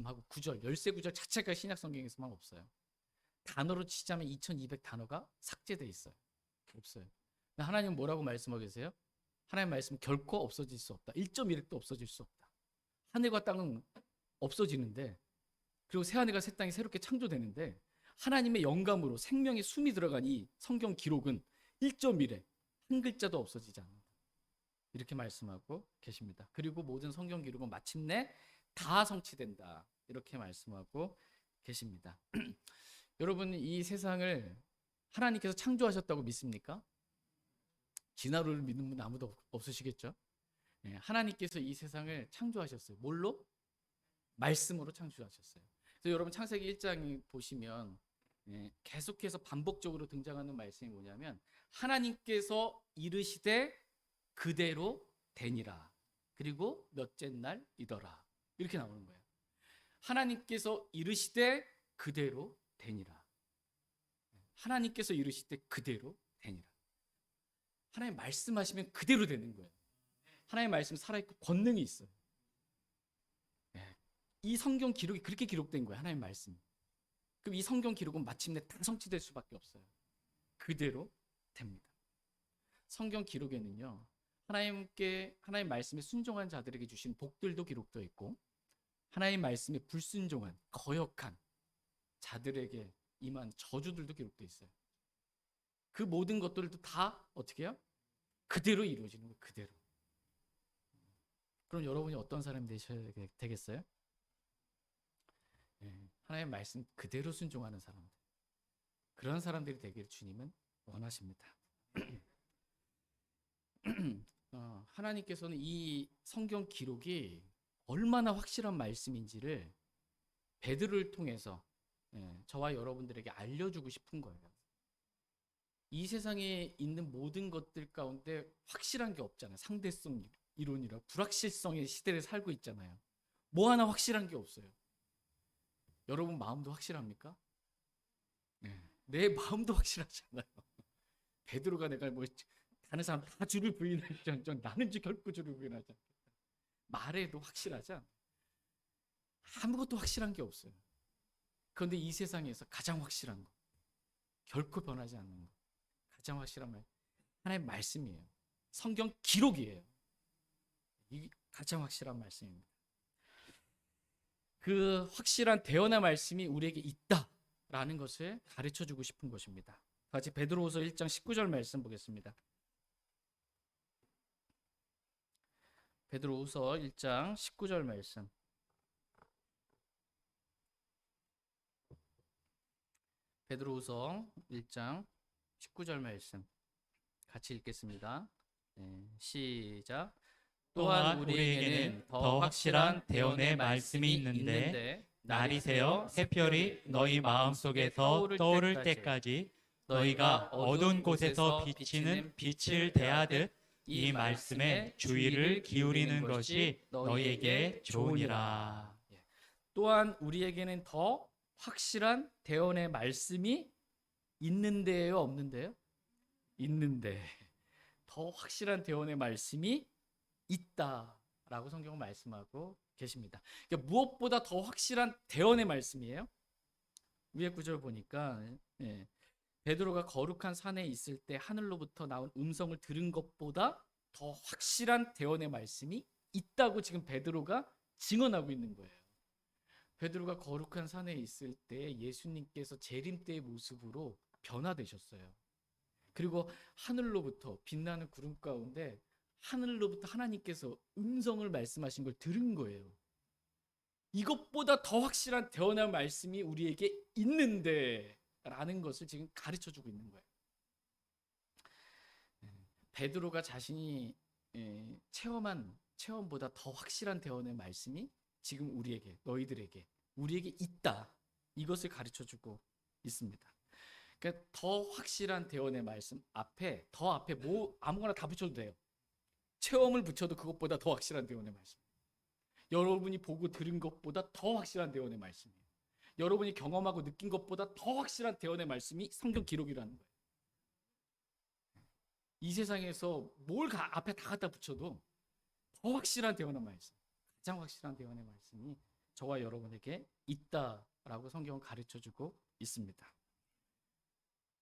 하고 구절, 열세 구절 자체가 신약 성경에서만 없어요. 단어로 치자면 2200 단어가 삭제돼 있어요. 없어요. 하나님은 뭐라고 말씀하고 계세요? 하나님 말씀 결코 없어질 수 없다. 1.1획도 없어질 수 없다. 하늘과 땅은 없어지는데, 그리고 새하늘과 새 땅이 새롭게 창조되는데, 하나님의 영감으로 생명의 숨이 들어간 이 성경 기록은 1.1획 한 글자도 없어지지 않는다. 이렇게 말씀하고 계십니다. 그리고 모든 성경 기록은 마침내 다 성취된다. 이렇게 말씀하고 계십니다. 여러분, 이 세상을 하나님께서 창조하셨다고 믿습니까? 진화론을 믿는 분 아무도 없으시겠죠? 하나님께서 이 세상을 창조하셨어요. 뭘로? 말씀으로 창조하셨어요. 그래서 여러분 창세기 1장 보시면 계속해서 반복적으로 등장하는 말씀이 뭐냐면, 하나님께서 이르시되 그대로 되니라. 그리고 몇째 날이더라. 이렇게 나오는 거예요. 하나님께서 이르시되 그대로 되니라. 하나님께서 이르시되 그대로 되니라. 하나님 말씀하시면 그대로 되는 거예요. 하나님 말씀 살아있고 권능이 있어요. 이 성경 기록이 그렇게 기록된 거예요. 하나님 말씀. 그럼 이 성경 기록은 마침내 다 성취될 수밖에 없어요. 그대로 됩니다. 성경 기록에는요, 하나님 말씀에 순종한 자들에게 주신 복들도 기록되어 있고, 하나님 말씀에 불순종한 거역한 자들에게 임한 저주들도 기록되어 있어요. 그 모든 것들도 다 어떻게 해요? 그대로 이루어지는 거예요. 그대로. 그럼 여러분이 어떤 사람이 되셔야 되겠어요? 하나님 말씀 그대로 순종하는 사람들, 그런 사람들이 되기를 주님은 원하십니다. 하나님께서는 이 성경 기록이 얼마나 확실한 말씀인지를 베드로를 통해서 저와 여러분들에게 알려주고 싶은 거예요. 이 세상에 있는 모든 것들 가운데 확실한 게 없잖아요. 상대성 이론이라 불확실성의 시대를 살고 있잖아요. 뭐 하나 확실한 게 없어요. 여러분 마음도 확실합니까? 내 마음도 확실하지 않아요. 베드로가 내가 뭐 다른 사람 다 주를 부인할지언정 나는 결코 주를 부인하지 않겠다. 말해도 확실하지 않아요. 아무것도 확실한 게 없어요. 그런데 이 세상에서 가장 확실한 거, 결코 변하지 않는 거, 가장 확실한 말, 하나님의 말씀이에요. 성경 기록이에요. 이 가장 확실한 말씀입니다. 그 확실한 대언의 말씀이 우리에게 있다라는 것을 가르쳐주고 싶은 것입니다. 같이 베드로후서 1장 19절 말씀 보겠습니다. 베드로후서 1장 19절 말씀. 베드로후서 1장 19절 말씀 같이 읽겠습니다. 시작.
또한 우리에게는 더 확실한 대언의 말씀이 있는데 날이 새어 새별이 너희 마음속에서 떠오를 때까지 너희가 어두운 곳에서 비치는 빛을 대하듯 이 말씀에 주의를 기울이는 것이 너희에게 좋으니라.
예. 또한 우리에게는 더 확실한 대언의 말씀이 있는데요, 없는데요? 있는데 더 확실한 대언의 말씀이 있다라고 성경은 말씀하고 계십니다. 그러니까 무엇보다 더 확실한 대언의 말씀이에요. 위에 구절 보니까 베드로가 거룩한 산에 있을 때 하늘로부터 나온 음성을 들은 것보다 더 확실한 대언의 말씀이 있다고 지금 베드로가 증언하고 있는 거예요. 베드로가 거룩한 산에 있을 때 예수님께서 재림 때의 모습으로 변화되셨어요. 그리고 하늘로부터 빛나는 구름 가운데 하늘로부터 하나님께서 음성을 말씀하신 걸 들은 거예요. 이것보다 더 확실한 대언의 말씀이 우리에게 있는데 라는 것을 지금 가르쳐 주고 있는 거예요. 베드로가 자신이 체험한 체험보다 더 확실한 대언의 말씀이 지금 우리에게, 너희들에게, 우리에게 있다. 이것을 가르쳐 주고 있습니다. 그러니까 더 확실한 대언의 말씀 앞에, 더 앞에 뭐 아무거나 다 붙여도 돼요. 체험을 붙여도 그것보다 더 확실한 대언의 말씀. 여러분이 보고 들은 것보다 더 확실한 대언의 말씀이에요. 여러분이 경험하고 느낀 것보다 더 확실한 대언의 말씀이 성경 기록이라는 거예요. 이 세상에서 뭘 앞에 다 갖다 붙여도 더 확실한 대언의 말씀, 가장 확실한 대언의 말씀이 저와 여러분에게 있다라고 성경은 가르쳐주고 있습니다.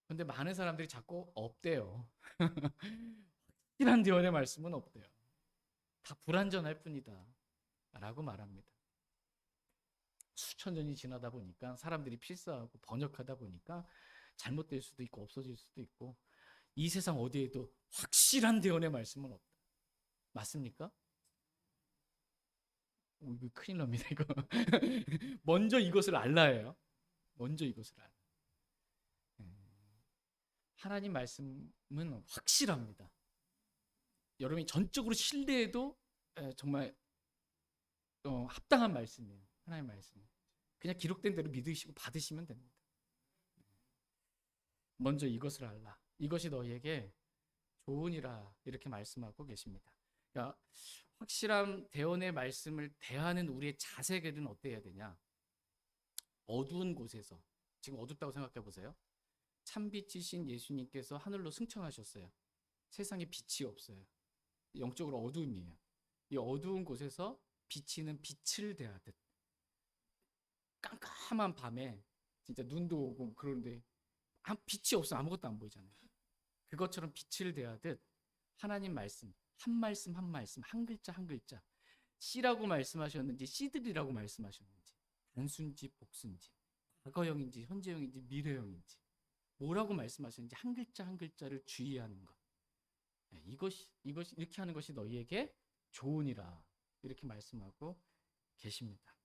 그런데 많은 사람들이 자꾸 없대요. 확실한 대언의 말씀은 없대요. 다 불완전할 뿐이다 라고 말합니다. 수천 년이 지나다 보니까 사람들이 필사하고 번역하다 보니까 잘못될 수도 있고 없어질 수도 있고 이 세상 어디에도 확실한 대언의 말씀은 없다. 맞습니까? 이거 큰일 납니다. 이거 먼저 이것을 알아야 해요. 먼저 이것을 알아. 하나님 말씀은 확실합니다. 여러분이 전적으로 신뢰해도 정말 합당한 말씀이에요. 하나님 말씀. 그냥 기록된 대로 믿으시고 받으시면 됩니다. 먼저 이것을 알라. 이것이 너희에게 좋으니라 이렇게 말씀하고 계십니다. 그러니까 확실한 대언의 말씀을 대하는 우리의 자세는 어때야 되냐? 어두운 곳에서, 지금 어둡다고 생각해 보세요. 참빛이신 예수님께서 하늘로 승천하셨어요. 세상에 빛이 없어요. 영적으로 어두움이에요. 이 어두운 곳에서 비치는 빛을 대하듯 깜깜한 밤에 진짜 눈도 오고 그런데 빛이 없어 아무것도 안 보이잖아요. 그것처럼 빛을 대하듯 하나님 말씀 한 말씀 한 말씀 한 글자 한 글자 씨라고 말씀하셨는지 씨들이라고 말씀하셨는지 단순지 복순지 과거형인지 현재형인지 미래형인지 뭐라고 말씀하셨는지 한 글자 한 글자를 주의하는 것. 이것이 이렇게 하는 것이 너희에게 좋으니라 이렇게 말씀하고 계십니다.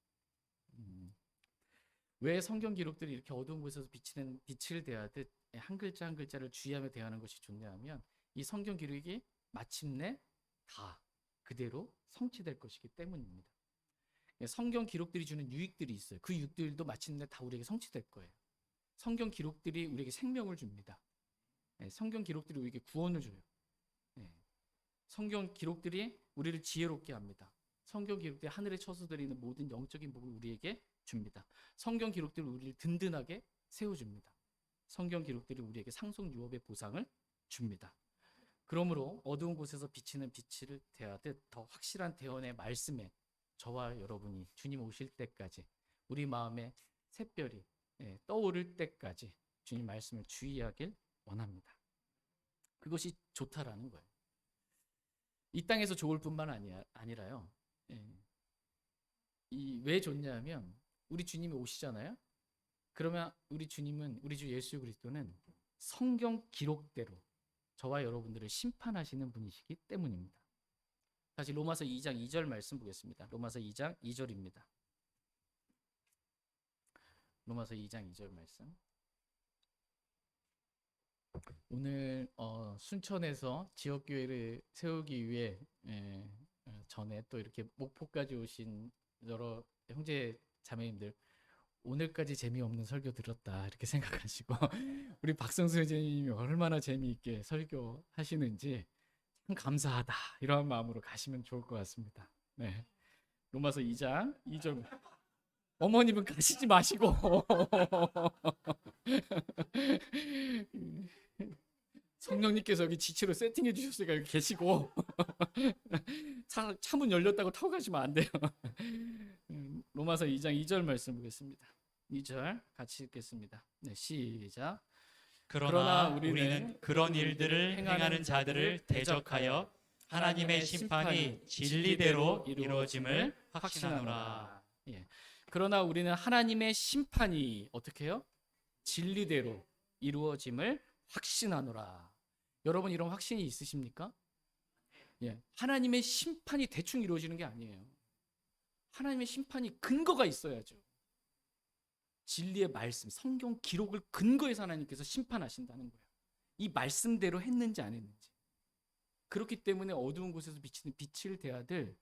왜 성경 기록들이 이렇게 어두운 곳에서 비치는 빛을 대하듯 한 글자 한 글자를 주의하며 대하는 것이 좋냐 하면 이 성경 기록이 마침내 다 그대로 성취될 것이기 때문입니다. 성경 기록들이 주는 유익들이 있어요. 그 유익들도 마침내 다 우리에게 성취될 거예요. 성경 기록들이 우리에게 생명을 줍니다. 성경 기록들이 우리에게 구원을 줘요. 성경 기록들이 우리를 지혜롭게 합니다. 성경 기록들이 하늘에 처소들이 있는 모든 영적인 복을 우리에게 줍니다. 성경 기록들이 우리를 든든하게 세워줍니다. 성경 기록들이 우리에게 상속 유업의 보상을 줍니다. 그러므로 어두운 곳에서 비치는 빛을 대하듯 더 확실한 대언의 말씀에 저와 여러분이 주님 오실 때까지 우리 마음에 샛별이 떠오를 때까지 주님 말씀을 주의하길 원합니다. 그것이 좋다라는 거예요. 이 땅에서 좋을 뿐만 아니라요. 왜 좋냐면 우리 주님이 오시잖아요. 그러면 우리 주님은 우리 주 예수 그리스도는 성경 기록대로 저와 여러분들을 심판하시는 분이시기 때문입니다. 다시 로마서 2장 2절 말씀 보겠습니다. 로마서 2장 2절입니다. 로마서 2장 2절 말씀. 오늘 순천에서 지역교회를 세우기 위해 전에 또 이렇게 목포까지 오신 여러 형제 자매님들 오늘까지 재미없는 설교 들었다 이렇게 생각하시고 우리 박성수 선생님이 얼마나 재미있게 설교하시는지 참 감사하다 이러한 마음으로 가시면 좋을 것 같습니다. 네. 로마서 2장 2절. 어머님은 가시지 마시고 성령님께서 여기 지체로 세팅해 주셨으니까 여기 계시고 차문 열렸다고 타고 가시면 안 돼요. 로마서 2장 2절 말씀 보겠습니다. 2절 같이 읽겠습니다. 네, 시작.
그러나 우리는 그런 일들을 행하는 자들을 대적하여 하나님의 심판이 진리대로 이루어짐을 확신하노라.
예. 그러나 우리는 하나님의 심판이 어떻게 해요? 진리대로 이루어짐을 확신하노라. 여러분 이런 확신이 있으십니까? 예. 하나님의 심판이 대충 이루어지는 게 아니에요. 하나님의 심판이 근거가 있어야죠. 진리의 말씀, 성경 기록을 근거해서 하나님께서 심판하신다는 거예요. 이 말씀대로 했는지 안 했는지. 그렇기 때문에 어두운 곳에서 비치는 빛을 대하들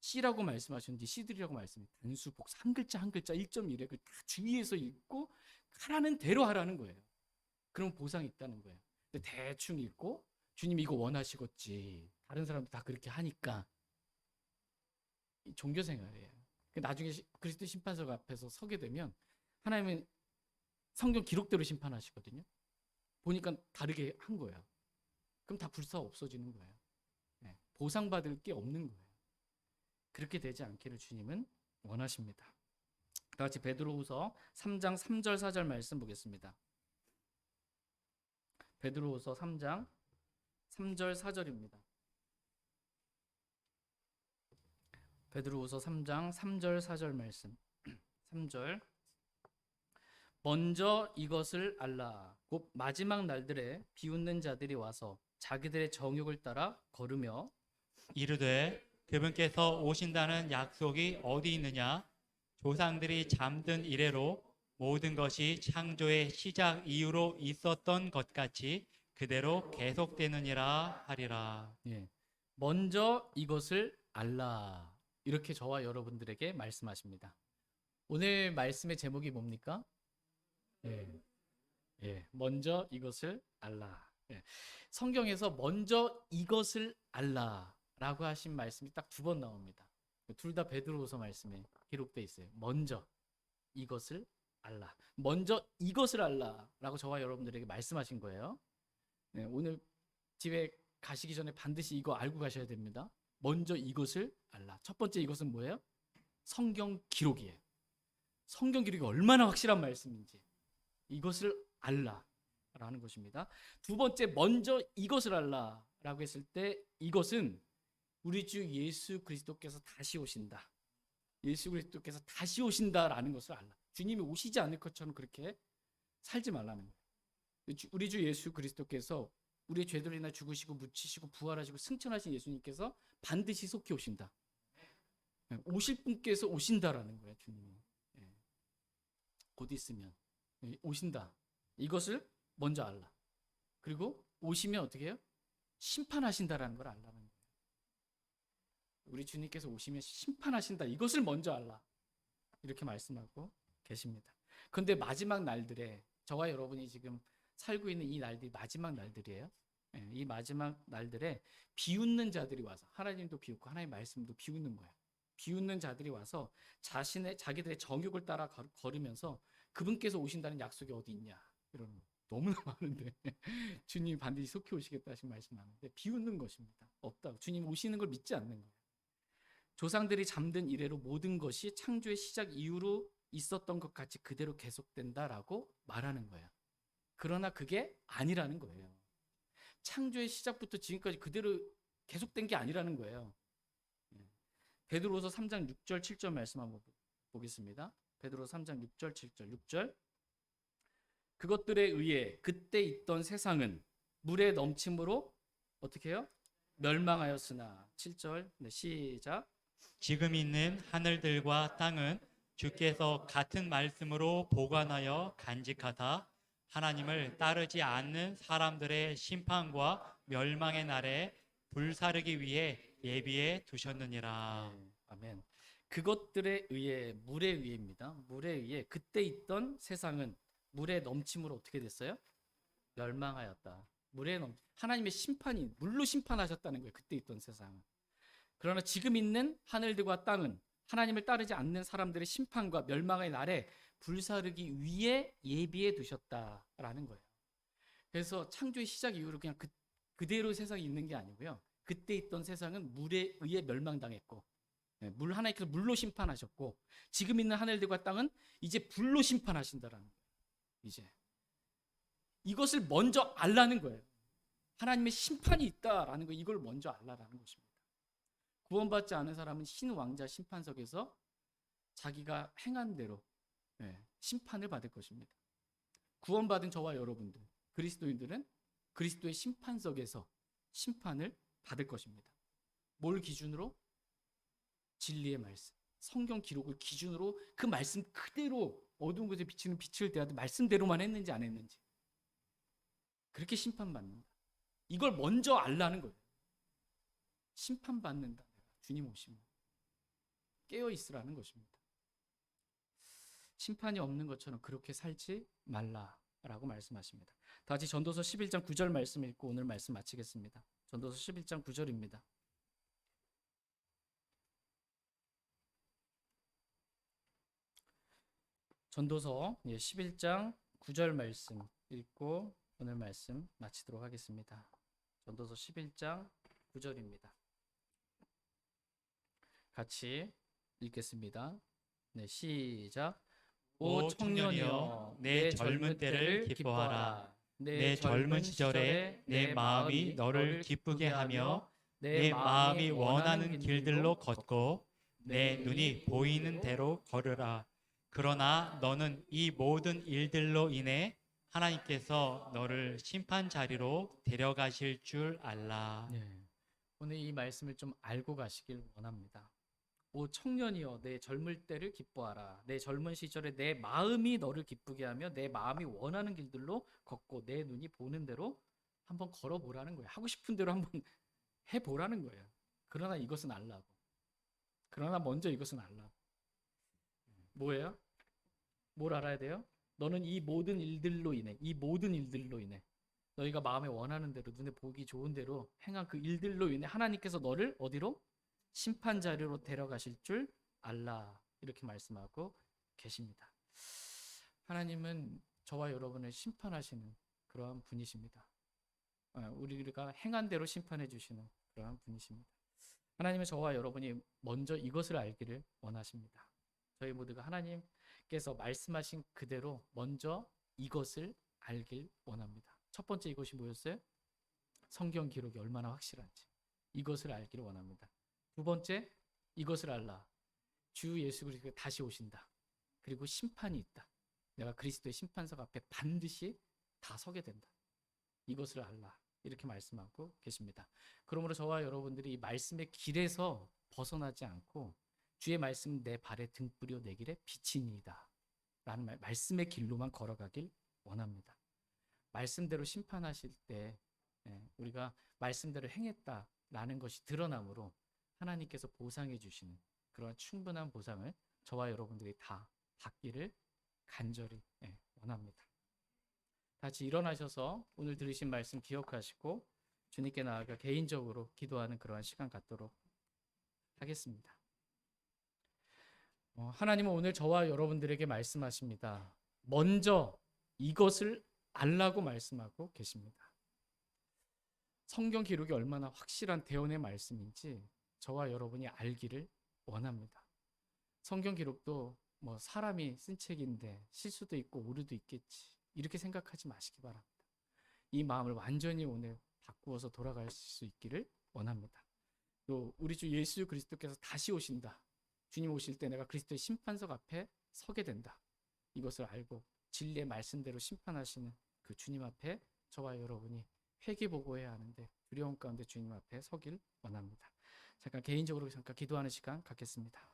씨라고 말씀하셨는지 씨들이라고 말씀해. 단수 복수 한 글자 한 글자 1.1획을 다 주의해서 읽고 하라는 대로 하라는 거예요. 그럼 보상이 있다는 거예요. 근데 대충 읽고 주님 이거 원하시겠지. 다른 사람도 다 그렇게 하니까 종교 생활이에요. 나중에 그리스도 심판석 앞에서 서게 되면 하나님은 성경 기록대로 심판하시거든요. 보니까 다르게 한 거예요. 그럼 다 불사 없어지는 거예요. 네, 보상받을 게 없는 거예요. 그렇게 되지 않기를 주님은 원하십니다. 다 같이 베드로후서 3장 3절 4절 말씀 보겠습니다. 베드로후서 3장 3절 4절입니다. 베드로후서 3장 3절 4절 말씀. 3절. 먼저 이것을 알라. 곧 마지막 날들에 비웃는 자들이 와서 자기들의 정욕을 따라 걸으며
이르되 그분께서 오신다는 약속이 어디 있느냐? 조상들이 잠든 이래로 모든 것이 창조의 시작 이후로 있었던 것 같이 그대로 계속되느니라 하리라.
예. 먼저 이것을 알라. 이렇게 저와 여러분들에게 말씀하십니다. 오늘 말씀의 제목이 뭡니까? 예. 예. 먼저 이것을 알라. 예. 성경에서 먼저 이것을 알라라고 하신 말씀이 딱 2번 나옵니다. 둘 다 베드로후서 말씀에 기록되어 있어요. 먼저 이것을 알라. 먼저 이것을 알라라고 저와 여러분들에게 말씀하신 거예요. 네, 오늘 집에 가시기 전에 반드시 이거 알고 가셔야 됩니다. 먼저 이것을 알라. 첫 번째 이것은 뭐예요? 성경 기록이에요. 성경 기록이 얼마나 확실한 말씀인지 이것을 알라라는 것입니다. 두 번째 먼저 이것을 알라라고 했을 때 이것은 우리 주 예수 그리스도께서 다시 오신다. 예수 그리스도께서 다시 오신다라는 것을 알라. 주님이 오시지 않을 것처럼 그렇게 살지 말라는 거예요. 우리 주 예수 그리스도께서 우리의 죄들을 인하여 죽으시고 묻히시고 부활하시고 승천하신 예수님께서 반드시 속히 오신다. 오실 분께서 오신다라는 거예요. 주님이. 곧 있으면 오신다. 이것을 먼저 알라. 그리고 오시면 어떻게 해요? 심판하신다라는 걸 알라는 거예요. 우리 주님께서 오시면 심판하신다. 이것을 먼저 알라. 이렇게 말씀하고 계십니다. 그런데 마지막 날들에 저와 여러분이 지금 살고 있는 이 날들이 마지막 날들이에요. 이 마지막 날들에 비웃는 자들이 와서 하나님도 비웃고 하나님의 말씀도 비웃는 거예요. 비웃는 자들이 와서 자기들의 정욕을 따라 걸으면서 그분께서 오신다는 약속이 어디 있냐 이러는 거예요. 너무나 많은데 주님이 반드시 속히 오시겠다 하신 말씀 많은데 비웃는 것입니다. 없다. 주님 오시는 걸 믿지 않는 거예요. 조상들이 잠든 이래로 모든 것이 창조의 시작 이후로 있었던 것 같이 그대로 계속된다라고 말하는 거예요. 그러나 그게 아니라는 거예요. 창조의 시작부터 지금까지 그대로 계속된 게 아니라는 거예요. 베드로서 3장 6절 7절 말씀 한번 보겠습니다. 베드로서 3장 6절 7절 6절. 그것들에 의해 그때 있던 세상은 물의 넘침으로 어떻게 해요? 멸망하였으나 7절. 네, 시작.
지금 있는 하늘들과 땅은 주께서 같은 말씀으로 보관하여 간직하사 하나님을 따르지 않는 사람들의 심판과 멸망의 날에 불사르기 위해 예비해 두셨느니라.
네, 아멘. 그것들에 의해 물에 의해입니다. 물에 의해 그때 있던 세상은 물의 넘침으로 어떻게 됐어요? 멸망하였다. 하나님의 심판이 물로 심판하셨다는 거예요. 그때 있던 세상은. 그러나 지금 있는 하늘들과 땅은 하나님을 따르지 않는 사람들의 심판과 멸망의 날에 불사르기 위해 예비해 두셨다라는 거예요. 그래서 창조의 시작 이후로 그냥 그대로 세상이 있는 게 아니고요. 그때 있던 세상은 물에 의해 멸망당했고, 하나님께서 물로 심판하셨고, 지금 있는 하늘들과 땅은 이제 불로 심판하신다라는 거예요. 이제 이것을 먼저 알라는 거예요. 하나님의 심판이 있다라는 거, 이걸 먼저 알라라는 것입니다. 구원받지 않은 사람은 신 왕자 심판석에서 자기가 행한 대로 심판을 받을 것입니다. 구원받은 저와 여러분들, 그리스도인들은 그리스도의 심판석에서 심판을 받을 것입니다. 뭘 기준으로? 진리의 말씀, 성경 기록을 기준으로 그 말씀 그대로 어두운 곳에 비치는 빛을 대하듯 말씀대로만 했는지 안 했는지, 그렇게 심판받는다. 이걸 먼저 알라는 거예요. 심판받는다. 주님 오시면 깨어 있으라는 것입니다. 심판이 없는 것처럼 그렇게 살지 말라라고 말씀하십니다. 다 같이 전도서 11장 9절 말씀 읽고 오늘 말씀 마치겠습니다. 전도서 11장 9절입니다. 전도서 11장 9절 말씀 읽고 오늘 말씀 마치도록 하겠습니다. 전도서 11장 9절입니다. 같이 읽겠습니다. 네, 시작.
오 청년이여 내 젊은 때를 기뻐하라. 내 젊은 시절에 내 마음이 너를 기쁘게 하며 내 마음이 원하는 길들로 걷고 내 눈이 보이는 대로 걸으라. 그러나 너는 이 모든 일들로 인해 하나님께서 너를 심판 자리로 데려가실 줄 알라.
네, 오늘 이 말씀을 좀 알고 가시길 원합니다. 오 청년이여 내 젊을 때를 기뻐하라. 내 젊은 시절에 내 마음이 너를 기쁘게 하며 내 마음이 원하는 길들로 걷고 내 눈이 보는 대로 한번 걸어보라는 거예요. 하고 싶은 대로 한번 해보라는 거예요. 그러나 이것은 알라고. 그러나 먼저 이것은 알라고. 뭐예요? 뭘 알아야 돼요? 너는 이 모든 일들로 인해 너희가 마음에 원하는 대로 눈에 보기 좋은 대로 행한 그 일들로 인해 하나님께서 너를 어디로? 심판 자리로 데려가실 줄 알라. 이렇게 말씀하고 계십니다. 하나님은 저와 여러분을 심판하시는 그러한 분이십니다. 우리가 행한 대로 심판해 주시는 그러한 분이십니다. 하나님은 저와 여러분이 먼저 이것을 알기를 원하십니다. 저희 모두가 하나님께서 말씀하신 그대로 먼저 이것을 알길 원합니다. 첫 번째 이것이 뭐였어요? 성경 기록이 얼마나 확실한지 이것을 알기를 원합니다. 두 번째, 이것을 알라. 주 예수 그리스도가 다시 오신다. 그리고 심판이 있다. 내가 그리스도의 심판석 앞에 반드시 다 서게 된다. 이것을 알라. 이렇게 말씀하고 계십니다. 그러므로 저와 여러분들이 이 말씀의 길에서 벗어나지 않고 주의 말씀 내 발에 등불이요 내 길에 빛이니이다 라는 말씀의 길로만 걸어가길 원합니다. 말씀대로 심판하실 때 우리가 말씀대로 행했다라는 것이 드러남으로 하나님께서 보상해 주시는 그런 충분한 보상을 저와 여러분들이 다 받기를 간절히 원합니다. 같이 일어나셔서 오늘 들으신 말씀 기억하시고 주님께 나아가 개인적으로 기도하는 그러한 시간 갖도록 하겠습니다. 하나님은 오늘 저와 여러분들에게 말씀하십니다. 먼저 이것을 알라고 말씀하고 계십니다. 성경 기록이 얼마나 확실한 대언의 말씀인지 저와 여러분이 알기를 원합니다. 성경 기록도 뭐 사람이 쓴 책인데 실수도 있고 오류도 있겠지 이렇게 생각하지 마시기 바랍니다. 이 마음을 완전히 오늘 바꾸어서 돌아갈 수 있기를 원합니다. 또 우리 주 예수 그리스도께서 다시 오신다. 주님 오실 때 내가 그리스도의 심판석 앞에 서게 된다. 이것을 알고 진리의 말씀대로 심판하시는 그 주님 앞에 저와 여러분이 회개보고해야 하는데 두려움 가운데 주님 앞에 서길 원합니다. 잠깐 개인적으로 잠깐 기도하는 시간 갖겠습니다.